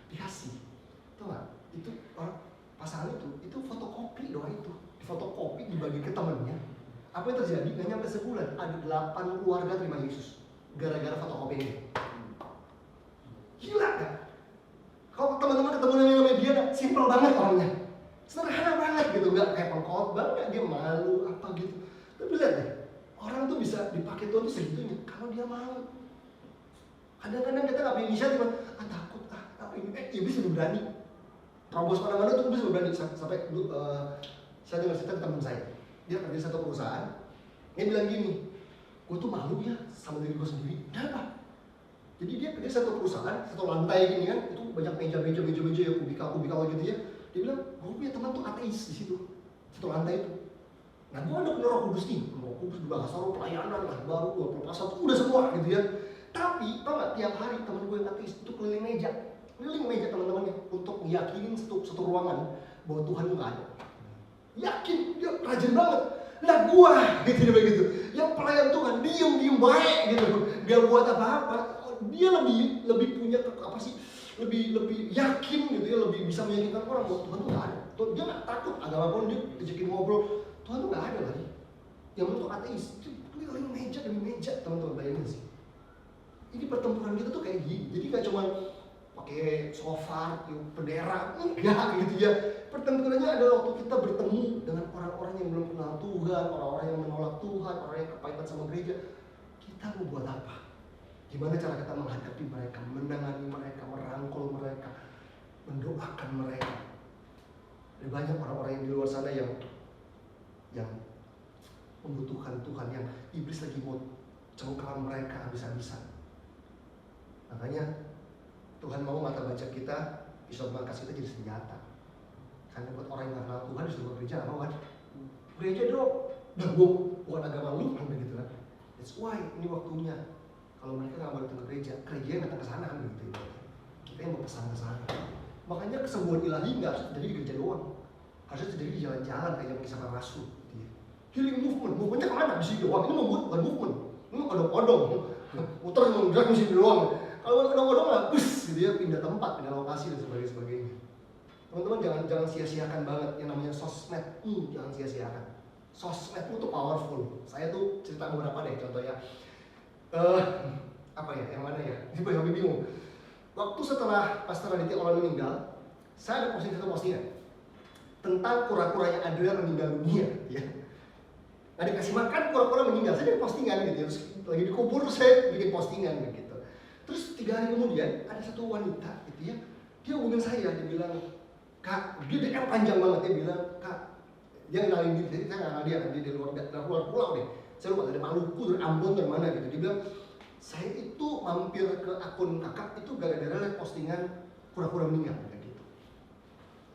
S1: Dikasih. Tahu nggak? Itu orang pasangan itu fotokopi doa itu. Difotokopi dibagi ke temennya. Apa yang terjadi? Nggak nyampe sebulan ada 8 keluarga terima Yesus gara-gara fotokopi ini. Gila kan? Kalau teman-teman ketemu dengan media, simpel banget orangnya, sederhana banget gitu, nggak kayak pengkhotbah, nggak dia malu apa gitu. Tapi lihat deh, orang tuh bisa dipakai Tuhan tuh segitunya kalau dia mau. Kadang-kadang kita nggak punya inisiatif, takut, ini, iblis lebih berani. Terobos mana-mana tuh iblis lebih berani. Sampai saya dengar cerita teman saya, dia kerja di satu perusahaan, dia bilang gini, gue tuh malu ya sama diri gue sendiri. Kenapa? Jadi dia kerja satu perusahaan, satu lantai gini kan, itu banyak meja ya, kubikal gitu ya. Dia bilang, gue punya teman tuh ateis di situ, satu lantai itu. Nah, gue ada punya Roh Kudus nih, Roh Kudus bahasa roh pelayanan lah, baru 20 udah semua gitu ya. Tapi, tau gak, tiap hari teman gue yang ateis itu keliling meja teman-temannya untuk meyakinin satu ruangan bahwa Tuhan itu nggak ada. Yakin, dia rajin banget. Lah gua, gitu begitu. Yang pelayan Tuhan diem baik gitu, gak buat apa-apa. Dia lebih punya apa sih? Lebih yakin gitu ya, lebih bisa meyakinkan orang bahwa Tuhan itu nggak ada. Dia nggak takut agama pun, dia diajakin ngobrol, Tuhan itu nggak ada lagi. Yang untuk ateis, itu keliling meja demi meja, teman-teman bayangin sih. Ini pertempuran kita tuh kayak gini. Jadi nggak cuma pakai shofar, bendera, enggak gitu ya. Pertempurannya adalah waktu kita bertemu dengan orang-orang yang belum kenal Tuhan, orang-orang yang menolak Tuhan, orang yang kepahitan sama gereja. Kita mau buat apa? Gimana cara kita menghadapi mereka, menangani mereka, merangkul mereka, mendoakan mereka. Ada banyak orang-orang yang di luar sana yang membutuhkan Tuhan, yang iblis lagi mau cengkeram mereka habis-habisan. Makanya Tuhan mau mata baca kita, pisau pemangkas kita jadi senjata. Karena buat orang yang gak kenal Tuhan disuruh gereja, gak mau kan? Gereja dong, udah bukan agama lu kan begitu kan? That's why ini waktunya. Kalau mereka gak mau datang ke gereja yang datang ke sana kan begitu. Kita yang mau pesan ke sana. Makanya kesembuhan ilahi nggak harus terjadi di gereja doang, harusnya terjadi di jalan-jalan kayak yang kisah para rasul. Gitu ya. Healing movementnya kemana? Di sini doang. Ini membuat bukan movement, ini odong-odong. Muter yang gerak di sini doang. Kalau odong-odong lah, gitu ya, pindah tempat, pindah lokasi dan sebagainya. Teman-teman jangan sia-siakan banget yang namanya sosmed. Jangan sia-siakan. Sosmed itu powerful. Saya tuh cerita beberapa deh contohnya. apa ya, yang mana ya? Ini sampai bingung. Waktu setelah Pastor Raditya Olan meninggal, saya ada posting satu postingan tentang kura-kura yang ada meninggal dunia, ya. Nah, dikasih makan kura-kura meninggal, saya bikin postingan gitu, terus lagi dikubur saya bikin postingan gitu. Terus 3 hari kemudian ada satu wanita gitu ya, dia hubungin saya, dia bilang, Kak, dia DM panjang banget, dia bilang, Kak, dia kenalin diri, saya nggak kenal dia dari luar pulau deh, saya lupa dari Maluku, dari Ambon, dari mana gitu. Dia bilang, saya itu mampir ke akun kakak itu gara-gara lihat postingan kura-kura meninggal kayak gitu.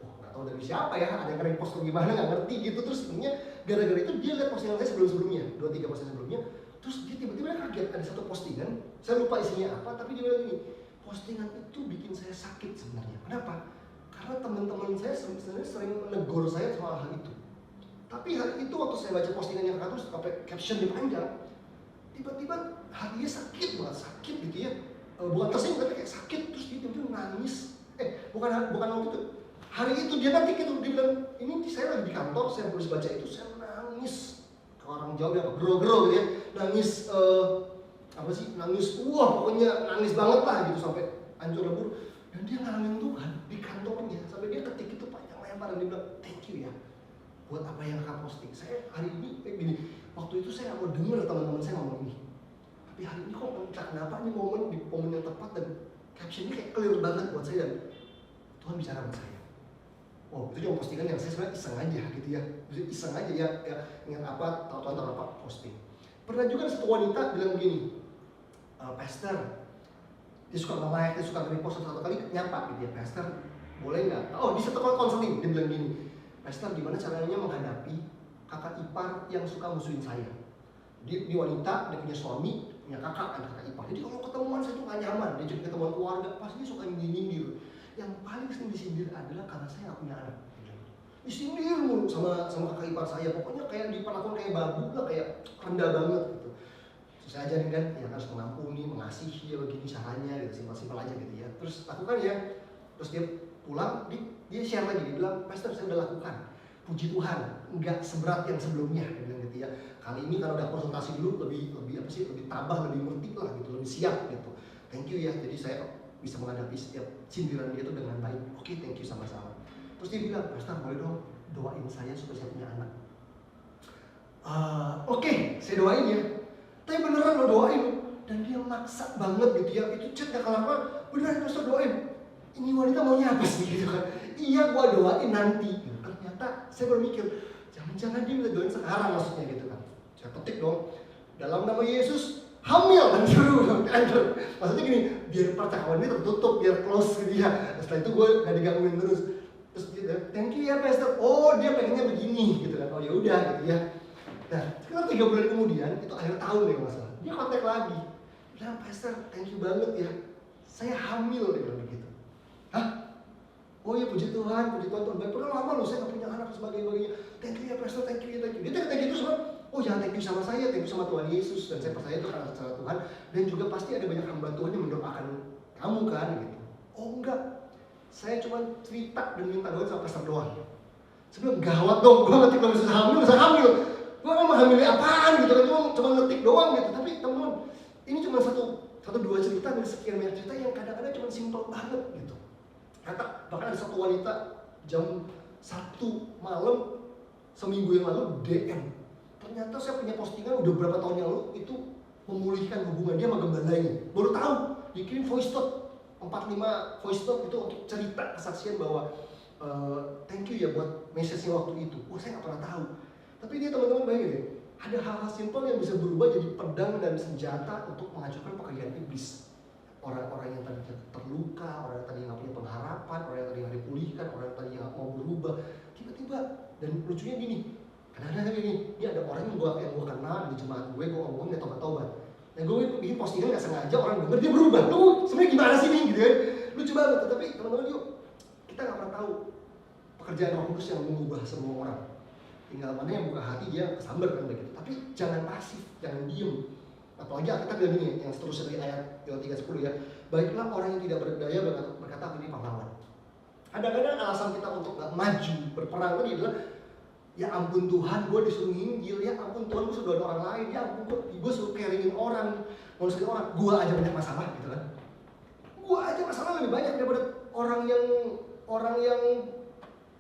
S1: Wah, nggak tahu dari siapa ya, ada yang repost atau gimana nggak ngerti gitu. Terus sebenarnya gara-gara itu dia lihat postingan saya sebelum-sebelumnya, 2-3 postingan sebelumnya. Terus dia tiba-tiba kaget ada satu postingan, saya lupa isinya apa, tapi dia bilang gini, postingan itu bikin saya sakit sebenarnya. Kenapa? Karena teman-teman saya sebenarnya sering menegur saya soal hal itu. Tapi hari itu waktu saya baca postingan yang terus sampai caption di panjang, tiba-tiba hatinya sakit banget, sakit gitu ya. Bukan tersinggung tapi kayak sakit, terus dia tiba-tiba nangis. Bukan waktu itu. Hari itu dia nanti gitu, dia bilang, ini saya lagi di kantor, saya baru baca itu, saya nangis. Ke orang jauh dia apa, gero-gero gitu ya. Nangis, nangis, wah pokoknya nangis banget lah gitu sampai hancur lebur. Dan dia ngalamin Tuhan di kantornya, sampai dia ketik itu panjang lebar dan dia bilang, thank you ya buat apa yang kakak posting. Saya hari ini gini, waktu itu saya mau denger teman-teman saya ngomong ini, tapi hari ini kok entah kenapa ini momen yang tepat dan captionnya kayak clear banget buat saya dan Tuhan bicara sama saya. Oh, itu cuma postingan yang saya sebenarnya iseng aja gitu ya, iseng aja ya ingat apa, tahu apa posting. Pernah juga ada satu wanita bilang begini, Pastor, dia suka nge-like, dia suka nge-repost satu kali nyapa gitu ya, Pastor boleh nggak? Oh, di satu kali konseling dia bilang gini, Pastor gimana caranya menghadapi kakak ipar yang suka musuhin saya? Dia wanita, dia punya suami, punya kakak ipar. Jadi kalau ketemuan saya tuh gak nyaman, dia juga ketemuan keluarga, pasti dia suka nyindir. Yang paling sering disindir adalah karena saya gak punya anak. Disindir mulu sama kakak ipar saya, pokoknya kayak diperlakukan kayak babu lah, kayak rendah banget gitu. Terus saya ajarin kan, ya harus mengampuni, mengasihi, ya begini caranya gitu, simpel-simpel aja gitu ya. Terus lakukan ya, terus dia pulang, dia share lagi, dia bilang, Pastor saya udah lakukan, puji Tuhan, nggak seberat yang sebelumnya, dia bilang gitu ya. Kali ini kalau udah konsultasi dulu lebih tabah, lebih ngerti lah gitu, lebih siap gitu. Thank you ya, jadi saya bisa menghadapi setiap sindiran dia itu dengan baik. Oke, thank you sama-sama. Terus dia bilang, Pastor boleh dong doain saya supaya saya punya anak. Oke, saya doain ya. Tapi beneran lo doain, dan dia maksa banget gitu ya. Itu chat gak kelar, beneran Pastor doain. Ini wanita maunya apa sih gitu kan? Iya, gua doain nanti. Ternyata saya berpikir, jangan-jangan dia minta doain sekarang maksudnya gitu kan. Saya ketik dong, dalam nama Yesus hamil dan suruh. Maksudnya gini, biar percakapan ini tertutup, biar close gitu ya. Setelah itu gue gak digangguin terus. Terus dia, thank you ya Pastor. Oh dia pengennya begini gitu kan. Oh ya udah gitu ya. Nah sekitar 3 bulan kemudian, itu akhir tahun ya masalah. Dia kontak lagi, bilang Pastor thank you banget ya, saya hamil, dia bilang begitu. Hah? Oh ya puji Tuhan Tuhan baik. Pernah lama loh saya gak punya anak sebagainya. Thank you ya Pastor, thank you. Dia kayak gitu semua. Oh jangan thank you sama saya, thank you sama Tuhan Yesus. Dan saya percaya itu karena secara Tuhan. Dan juga pasti ada banyak hamba Tuhan yang mendoakan kamu kan gitu. Oh enggak, saya cuma cerita dan minta doa sama Pastor doang. Sebelum gawat dong, gue ngetik kalau bisa hamil. Gue emang hamil apaan gitu kan, cuma ngetik doang gitu. Tapi teman-teman, ini cuma satu dua cerita dari sekian banyak cerita yang kadang-kadang cuma simpel banget gitu. Bahkan ada satu wanita jam 1 malam seminggu yang lalu DM. Ternyata saya punya postingan udah berapa tahun yang lalu itu memulihkan hubungan dia sama gembaldanya. Baru tahu, dikirim voice note 4-5 voice note itu untuk cerita kesaksian bahwa thank you ya buat message-nya waktu itu. Saya nggak pernah tahu. Tapi dia teman-teman bayangin deh, ada hal-hal simpel yang bisa berubah jadi pedang dan senjata untuk menghancurkan pekerjaan iblis. Orang-orang yang tadi terluka, orang yang tadi nggak punya pengharapan, orang yang tadi nggak dipulihkan, orang yang tadi nggak mau berubah, tiba-tiba. Dan lucunya gini, kadang-kadang gini, ini ada orang yang gue kenal di jemaat gue ngomongin dia tobat-tobat. Nah gue bikin postingan nggak sengaja, orang denger dia berubah. Lu sebenarnya gimana sih nih gitu kan? Lucu banget. Tapi teman-teman yuk, kita nggak pernah tahu pekerjaan Roh Kudus yang mengubah semua orang. Tinggal mana yang buka hati dia kesambar kan begitu. Tapi jangan pasif, jangan diem. Apalagi kita bilang gini, yang seterusnya dari ayat 3:10 ya. Baiklah orang yang tidak berdaya berkata aku ini pahlawan. Kadang-kadang alasan kita untuk nggak maju berperang tadi adalah Ya ampun Tuhan, gue disuruh nginjil. Ya ampun Tuhan, gue suruh doain orang lain. Ya ampun gue suruh caringin orang, ngurusin orang. Gue aja banyak masalah gitu kan. Gue aja masalah lebih banyak daripada orang yang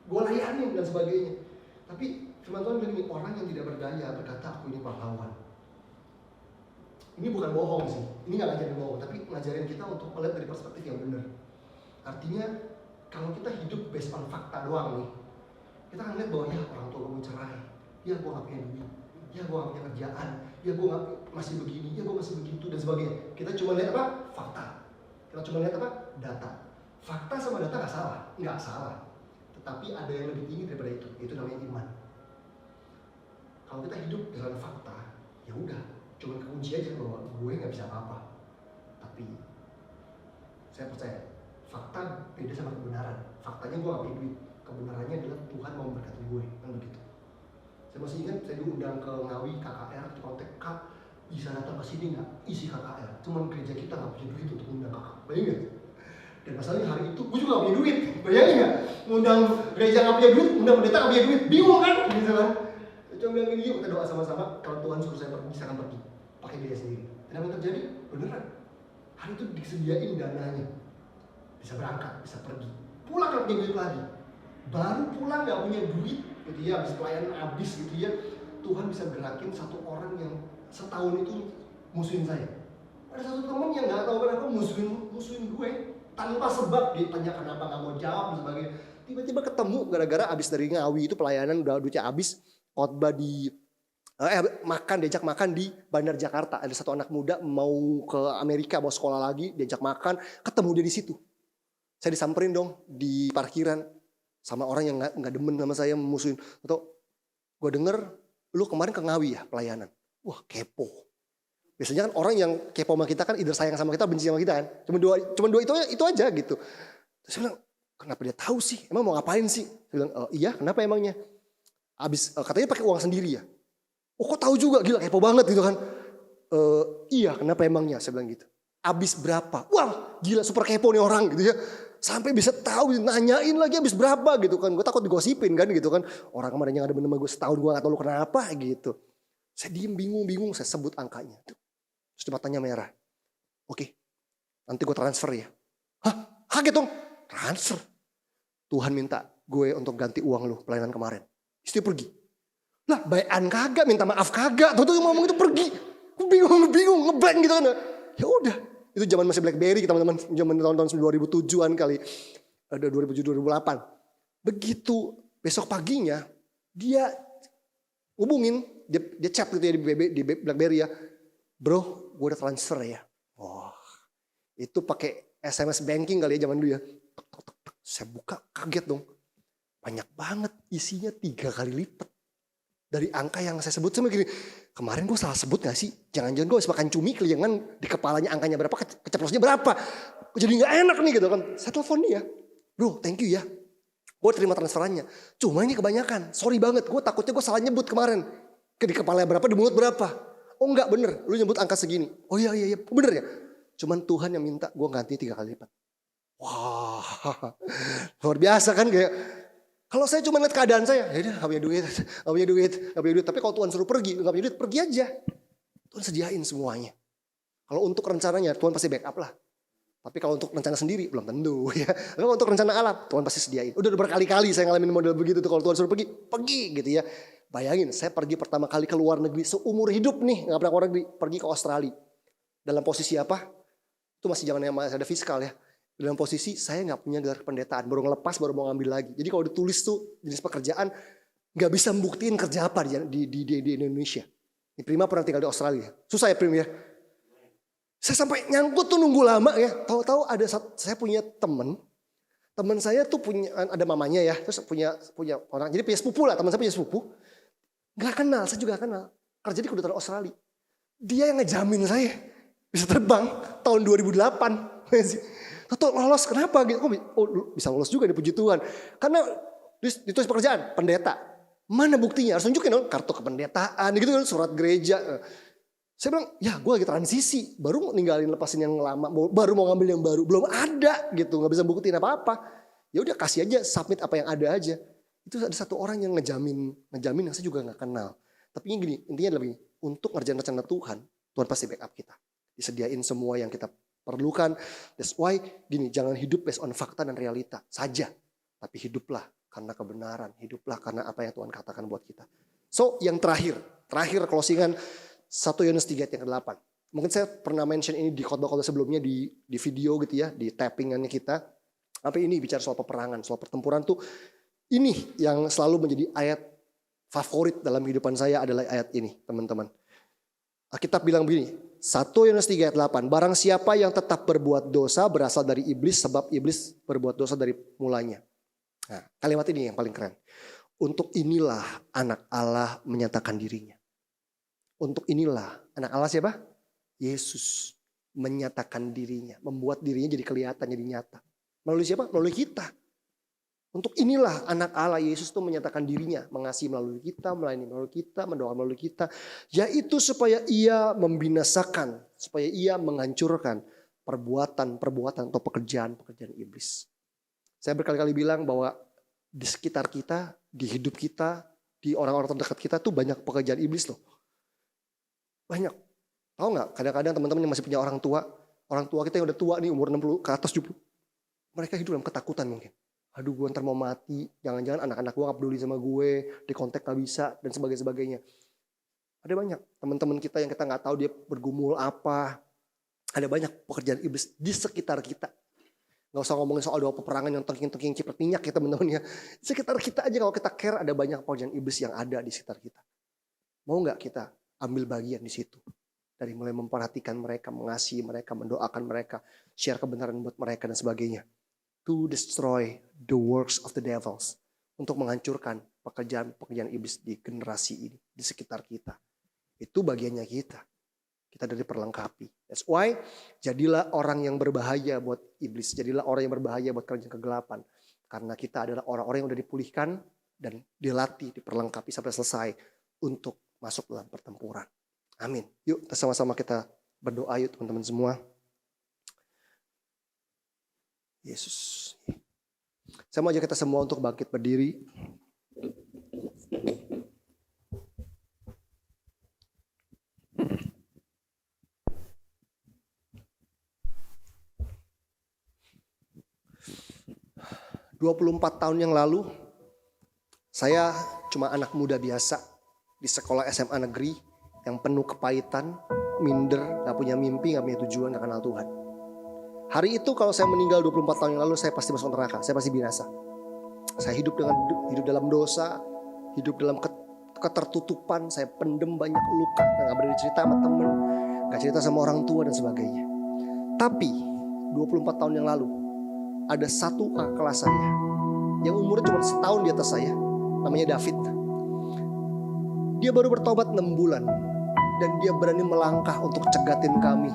S1: gue layanin dan sebagainya. Tapi firman Tuhan bilang ini, orang yang tidak berdaya berkata aku ini pahlawan. Ini bukan bohong sih, ini nggak ngajarin bohong, tapi ngajarin kita untuk melihat dari perspektif yang benar. Artinya kalau kita hidup based on fakta doang nih, kita akan lihat bahwa ya orang tua gue cerai, ya gue gak punya duit, ya gue gak punya kerjaan, ya gue masih begini, ya gue masih begitu dan sebagainya. Kita cuma lihat apa? Fakta. Kita cuma lihat apa? Data. Fakta sama data nggak salah. Tetapi ada yang lebih tinggi daripada itu namanya iman. Kalau kita hidup dengan fakta, ya udah, cuma kunci aja bahwa gue nggak bisa apa-apa. Tapi saya percaya fakta beda sama kebenaran. Faktanya gue gak punya duit, kebenarannya adalah Tuhan mau memberkati gue, kan begitu. Saya masih ingat saya diundang ke Ngawi KKR, di kontak Kak, bisa datang ke sini nggak? Isi KKR, cuman gereja kita nggak punya duit untuk undang kakak, bayangin nggak? Dan masalahnya hari itu gue juga nggak punya duit, bayangin nggak? Undang gereja nggak punya duit, undang pendeta nggak punya duit, bingung kan? Gitu kan? Saya cuma bilang gini, yuk kita doa sama-sama, kalau Tuhan suruh saya pergi, saya akan pergi, pakai biaya sendiri. Dan apa yang terjadi? Beneran, hari itu disediain dananya, bisa berangkat, bisa pergi, pulang nggak punya duit lagi. Baru pulang nggak punya duit, gitu ya, habis pelayanan habis gitu ya, Tuhan bisa gerakin satu orang yang setahun itu musuhin saya. Ada satu temen yang nggak tahu kenapa musuhin gue tanpa sebab. Dia tanya kenapa nggak mau jawab dan sebagainya. Tiba-tiba ketemu gara-gara abis dari Ngawi itu pelayanan udah duitnya habis, khotbah di diajak makan di Bandar Jakarta. Ada satu anak muda mau ke Amerika, mau sekolah lagi, diajak makan, ketemu dia di situ. Saya disamperin dong di parkiran sama orang yang nggak demen sama saya, musuhin. Atau gue denger lu kemarin ke Ngawi ya pelayanan. Wah kepo. Biasanya kan orang yang kepo sama kita kan either sayang sama kita, benci sama kita kan. Cuma dua itu aja gitu. Terus saya bilang, kenapa dia tahu sih? Emang mau ngapain sih? Saya bilang, iya kenapa emangnya? Katanya pakai uang sendiri ya. Oh kok tahu juga, gila kepo banget gitu kan. Iya kenapa emangnya? Saya bilang gitu. Abis berapa? Wah gila super kepo nih orang gitu ya. Sampai bisa tahu, nanyain lagi habis berapa gitu kan. Gue takut digosipin kan gitu kan. Orang kemarin yang ada bener gue setahun gue gak tahu lu kenapa gitu. Saya diem bingung, saya sebut angkanya. Terus dia matanya merah. Oke, nanti gue transfer ya. Hah? Kaget dong? Transfer? Tuhan minta gue untuk ganti uang lu pelayanan kemarin. Istri pergi. Lah bayan kagak, minta maaf kagak. Tuh yang ngomong itu pergi. Gue bingung, ngeblank gitu kan. Ya udah. Itu zaman masih BlackBerry, teman-teman, zaman tahun 2007-an kali. Ada 2007-2008. Begitu besok paginya dia hubungin, dia chat gitu ya di BlackBerry ya. Bro, gue udah transfer ya. Wah, itu pakai SMS banking kali ya zaman dulu ya. Saya buka kaget dong. Banyak banget, isinya 3 kali lipat. Dari angka yang saya sebut sama gini, kemarin gue salah sebut gak sih? Jangan-jangan gue habis makan cumi keliangan di kepalanya angkanya berapa, keceplosnya berapa. Jadi gak enak nih gitu kan. Saya telepon dia, bro thank you ya. Gue terima transferannya. Cuma ini kebanyakan, sorry banget. Gue takutnya gue salah nyebut kemarin. Di kepalanya berapa, di mulut berapa. Oh enggak bener, lu nyebut angka segini. Oh iya bener ya. Cuman Tuhan yang minta gue ganti 3 kali lipat. Wah luar biasa kan kayak. Kalau saya cuma lihat keadaan saya, ya udah gak punya duit. Tapi kalau Tuhan suruh pergi, gak punya duit, pergi aja. Tuhan sediain semuanya. Kalau untuk rencananya, Tuhan pasti backup lah. Tapi kalau untuk rencana sendiri, belum tentu ya. Tapi kalau untuk rencana alam, Tuhan pasti sediain. Udah berkali-kali saya ngalamin model begitu tuh. Kalau Tuhan suruh pergi gitu ya. Bayangin, saya pergi pertama kali ke luar negeri seumur hidup nih. Gak pernah ke luar negeri, pergi ke Australia. Dalam posisi apa? Itu masih zaman yang masih ada fiskal ya. Dalam posisi saya nggak punya gelar pendetaan, baru ngelepas, baru mau ngambil lagi. Jadi kalau ditulis tuh jenis pekerjaan nggak bisa membuktiin kerja apa di Indonesia. Ini Prima pernah tinggal di Australia, susah ya Prim ya. Saya sampai nyangkut tuh nunggu lama ya. Tahu-tahu ada saya punya teman saya tuh punya ada mamanya ya, terus punya orang, jadi punya sepupu lah, teman saya punya sepupu. Nggak kenal, saya juga gak kenal. Kerja di kedutaan Australia. Dia yang ngejamin saya bisa terbang tahun 2008. Tuh lolos kenapa gitu? Oh bisa lolos juga nih puji Tuhan. Karena ditulis pekerjaan pendeta. Mana buktinya? Harus tunjukin dong kartu kependetaan gitu kan, surat gereja. Saya bilang ya gue lagi transisi, baru ninggalin lepasin yang lama, baru mau ngambil yang baru, belum ada gitu, nggak bisa buktiin apa-apa. Ya udah kasih aja, submit apa yang ada aja. Itu ada satu orang yang ngejamin yang saya juga nggak kenal. Tapi gini, intinya adalah begini, untuk ngerjain rencana Tuhan, Tuhan pasti backup kita. Disediain semua yang kita perlukan. That's why gini, jangan hidup based on fakta dan realita saja. Tapi hiduplah karena kebenaran, hiduplah karena apa yang Tuhan katakan buat kita. So yang terakhir closingan 1 Yohanes 3 ayat yang ke-8. Mungkin saya pernah mention ini di khotbah-khotbah sebelumnya di video gitu ya, di tappingannya kita. Apa ini bicara soal peperangan, soal pertempuran tuh. Ini yang selalu menjadi ayat favorit dalam kehidupan saya adalah ayat ini, teman-teman. Alkitab bilang begini, 1 Yohanes 3 ayat 8. Barang siapa yang tetap berbuat dosa berasal dari iblis, sebab iblis berbuat dosa dari mulanya. Nah, kalimat ini yang paling keren. Untuk inilah anak Allah menyatakan dirinya. Untuk inilah anak Allah siapa? Yesus menyatakan dirinya, membuat dirinya jadi kelihatan, jadi nyata. Melalui siapa? Melalui kita. Untuk inilah anak Allah, Yesus itu menyatakan dirinya, mengasihi melalui kita, melayani melalui kita, mendoakan melalui kita. Yaitu supaya ia membinasakan, supaya ia menghancurkan perbuatan atau pekerjaan iblis. Saya berkali-kali bilang bahwa di sekitar kita, di hidup kita, di orang-orang terdekat kita tuh banyak pekerjaan iblis loh. Banyak. Tahu nggak? Kadang-kadang teman-teman yang masih punya orang tua kita yang udah tua nih, umur 60 ke atas 70. Mereka hidup dalam ketakutan mungkin. Aduh, gue ntar mau mati. Jangan-jangan anak-anak gue gak peduli sama gue. Di kontak gak bisa dan sebagainya. Ada banyak teman-teman kita yang kita gak tahu dia bergumul apa. Ada banyak pekerjaan iblis di sekitar kita. Gak usah ngomongin soal doa peperangan yang tengking-tengking ciprat minyak ya teman-teman ya. Sekitar kita aja kalau kita care ada banyak pekerjaan iblis yang ada di sekitar kita. Mau gak kita ambil bagian di situ? Dari mulai memperhatikan mereka, mengasihi mereka, mendoakan mereka, share kebenaran buat mereka dan sebagainya. To destroy the works of the devils. Untuk menghancurkan pekerjaan iblis di generasi ini, di sekitar kita. Itu bagiannya kita. Kita dari perlengkapi. That's why jadilah orang yang berbahaya buat iblis. Jadilah orang yang berbahaya buat kerajaan kegelapan. Karena kita adalah orang-orang yang udah dipulihkan dan dilatih, diperlengkapi sampai selesai untuk masuk dalam pertempuran. Amin. Yuk sama-sama kita berdoa yuk teman-teman semua. Yesus. Saya mau ajak kita semua untuk bangkit berdiri. ...24 tahun yang lalu... ...saya cuma anak muda biasa... ...di sekolah SMA negeri... ...yang penuh kepahitan... ...minder, gak punya mimpi, gak punya tujuan, gak kenal Tuhan. Hari itu kalau saya meninggal 24 tahun yang lalu... ...saya pasti masuk neraka, saya pasti binasa. Saya hidup dalam dosa... ...hidup dalam ketertutupan... ...saya pendem banyak luka... ...gak berani cerita sama temen... ...gak cerita sama orang tua dan sebagainya. Tapi 24 tahun yang lalu... Ada satu kakak kelas saya yang umurnya cuma setahun di atas saya, namanya David. Dia baru bertobat 6 bulan dan dia berani melangkah untuk cegatin kami,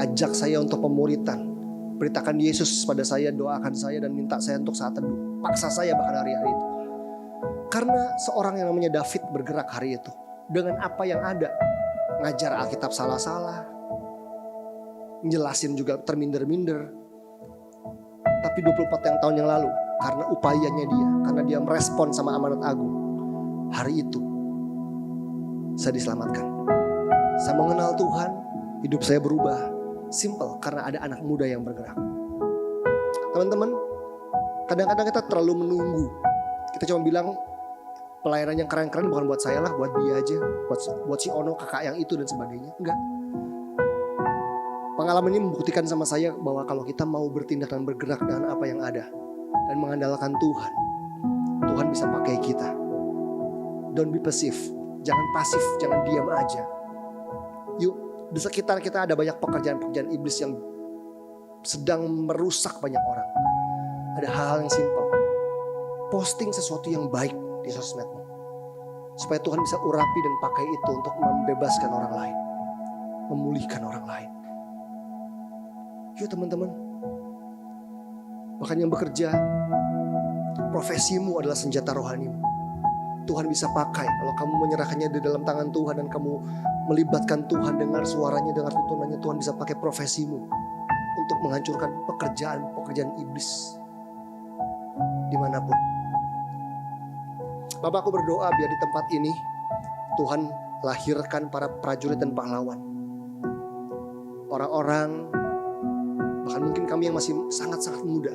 S1: ajak saya untuk pemuritan, beritakan Yesus pada saya, doakan saya dan minta saya untuk saat teduh. Paksa saya bahkan hari-hari itu. Karena seorang yang namanya David bergerak hari itu dengan apa yang ada, ngajar Alkitab salah-salah, njelasin juga terminder-minder. Tapi 24 tahun yang lalu, karena upayanya dia, karena dia merespon sama amanat agung, hari itu saya diselamatkan. Saya mengenal Tuhan, hidup saya berubah. Simple, karena ada anak muda yang bergerak. Teman-teman, kadang-kadang kita terlalu menunggu. Kita cuma bilang pelayanan yang keren-keren bukan buat saya lah, buat dia aja, buat si Ono kakak yang itu dan sebagainya. Enggak. Pengalaman ini membuktikan sama saya bahwa kalau kita mau bertindak dan bergerak dengan apa yang ada dan mengandalkan Tuhan, Tuhan bisa pakai kita. Don't be passive, jangan pasif, jangan diam aja. Yuk, di sekitar kita ada banyak pekerjaan-pekerjaan iblis yang sedang merusak banyak orang. Ada hal-hal yang simpel. Posting sesuatu yang baik di sosmedmu, supaya Tuhan bisa urapi dan pakai itu untuk membebaskan orang lain, memulihkan orang lain. Yuk teman-teman, bahkan yang bekerja, profesimu adalah senjata rohanimu. Tuhan bisa pakai kalau kamu menyerahkannya di dalam tangan Tuhan dan kamu melibatkan Tuhan, dengar suaranya, dengar tuntunannya. Tuhan bisa pakai profesimu untuk menghancurkan pekerjaan iblis dimanapun. Bapak, aku berdoa biar di tempat ini Tuhan lahirkan para prajurit dan pahlawan. Orang-orang, bahkan mungkin kami yang masih sangat-sangat muda,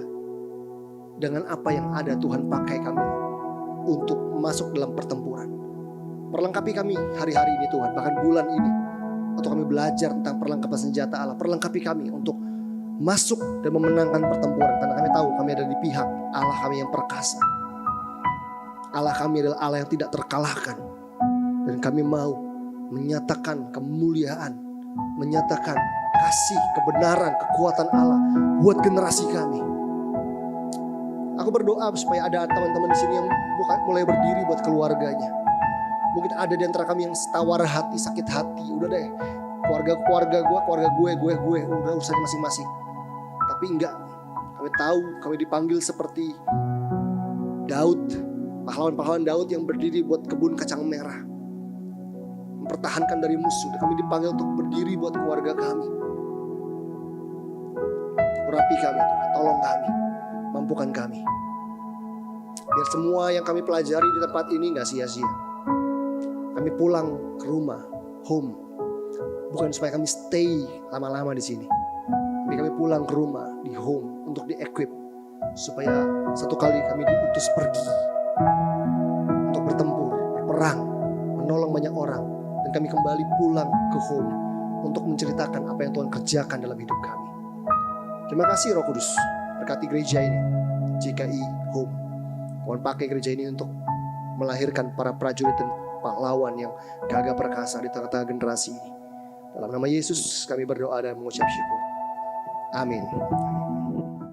S1: dengan apa yang ada Tuhan pakai kami untuk masuk dalam pertempuran. Perlengkapi kami hari-hari ini Tuhan, bahkan bulan ini. Atau kami belajar tentang perlengkapan senjata Allah. Perlengkapi kami untuk masuk dan memenangkan pertempuran. Karena kami tahu kami ada di pihak Allah kami yang perkasa. Allah kami adalah Allah yang tidak terkalahkan. Dan kami mau menyatakan kemuliaan, menyatakan kasih, kebenaran, kekuatan Allah buat generasi kami. Aku berdoa supaya ada teman-teman di sini yang mulai berdiri buat keluarganya. Mungkin ada di antara kami yang tawar hati, sakit hati. Udah deh, keluarga gue, udah urusannya masing-masing. Tapi enggak, kami tahu kami dipanggil seperti Daud, pahlawan-pahlawan Daud yang berdiri buat kebun kacang merah, mempertahankan dari musuh. Dan kami dipanggil untuk berdiri buat keluarga kami. Urapi kami Tuhan, tolong kami, mampukan kami. Biar semua yang kami pelajari di tempat ini gak sia-sia. Kami pulang ke rumah, home. Bukan supaya kami stay lama-lama di sini. Tapi kami pulang ke rumah, di home, untuk di-equip. Supaya satu kali kami diutus pergi. Untuk bertempur, berperang, menolong banyak orang. Dan kami kembali pulang ke home. Untuk menceritakan apa yang Tuhan kerjakan dalam hidup kami. Terima kasih Roh Kudus. Berkati gereja ini, GKI Home. Tuhan pakai gereja ini untuk melahirkan para prajurit dan pahlawan yang gagah perkasa di tengah-tengah generasi ini. Dalam nama Yesus kami berdoa dan mengucap syukur. Amin.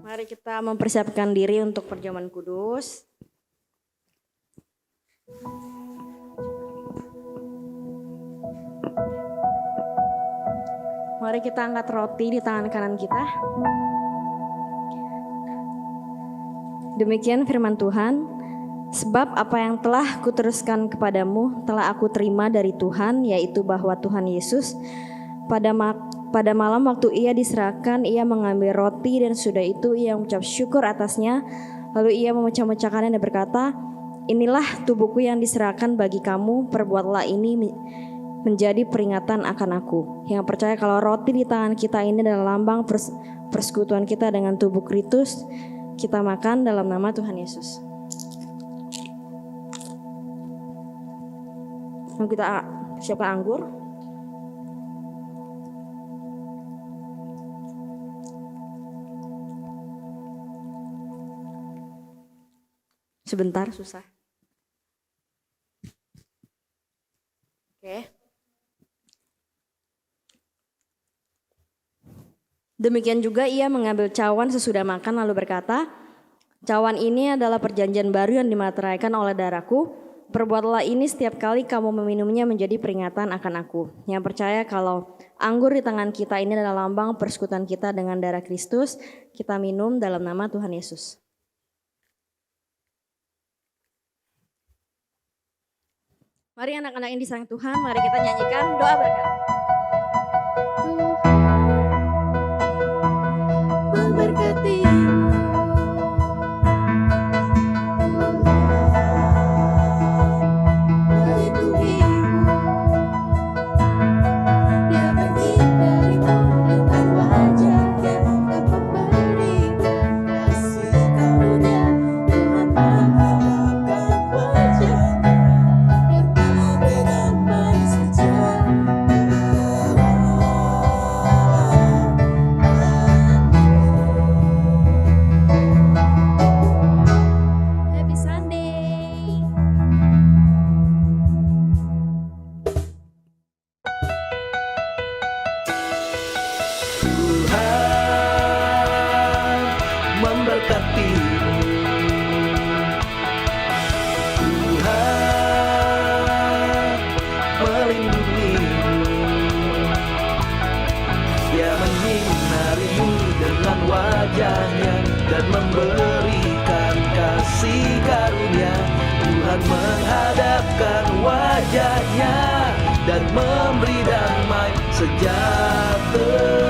S2: Mari kita mempersiapkan diri untuk perjamuan kudus. Mari kita angkat roti di tangan kanan kita. Demikian firman Tuhan. Sebab apa yang telah kuteruskan kepadamu telah aku terima dari Tuhan, yaitu bahwa Tuhan Yesus pada malam waktu ia diserahkan, ia mengambil roti dan sudah itu ia mengucap syukur atasnya. Lalu ia memecah-mecahkannya dan berkata, inilah tubuhku yang diserahkan bagi kamu, perbuatlah ini menjadi peringatan akan aku. Yang percaya kalau roti di tangan kita ini adalah lambang persekutuan kita dengan tubuh Kristus, kita makan dalam nama Tuhan Yesus. Kita siapkan anggur. Sebentar, susah. Oke. Demikian juga ia mengambil cawan sesudah makan lalu berkata, cawan ini adalah perjanjian baru yang dimateraikan oleh darahku. Perbuatlah ini setiap kali kamu meminumnya menjadi peringatan akan aku. Yang percaya kalau anggur di tangan kita ini adalah lambang persekutuan kita dengan darah Kristus, kita minum dalam nama Tuhan Yesus. Mari anak-anak yang disayang Tuhan, mari kita nyanyikan doa berkat. Tuhan memberkati.
S3: wajahnya dan memberikan kasih karunia. Tuhan menghadapkan wajahnya dan memberi damai sejahtera.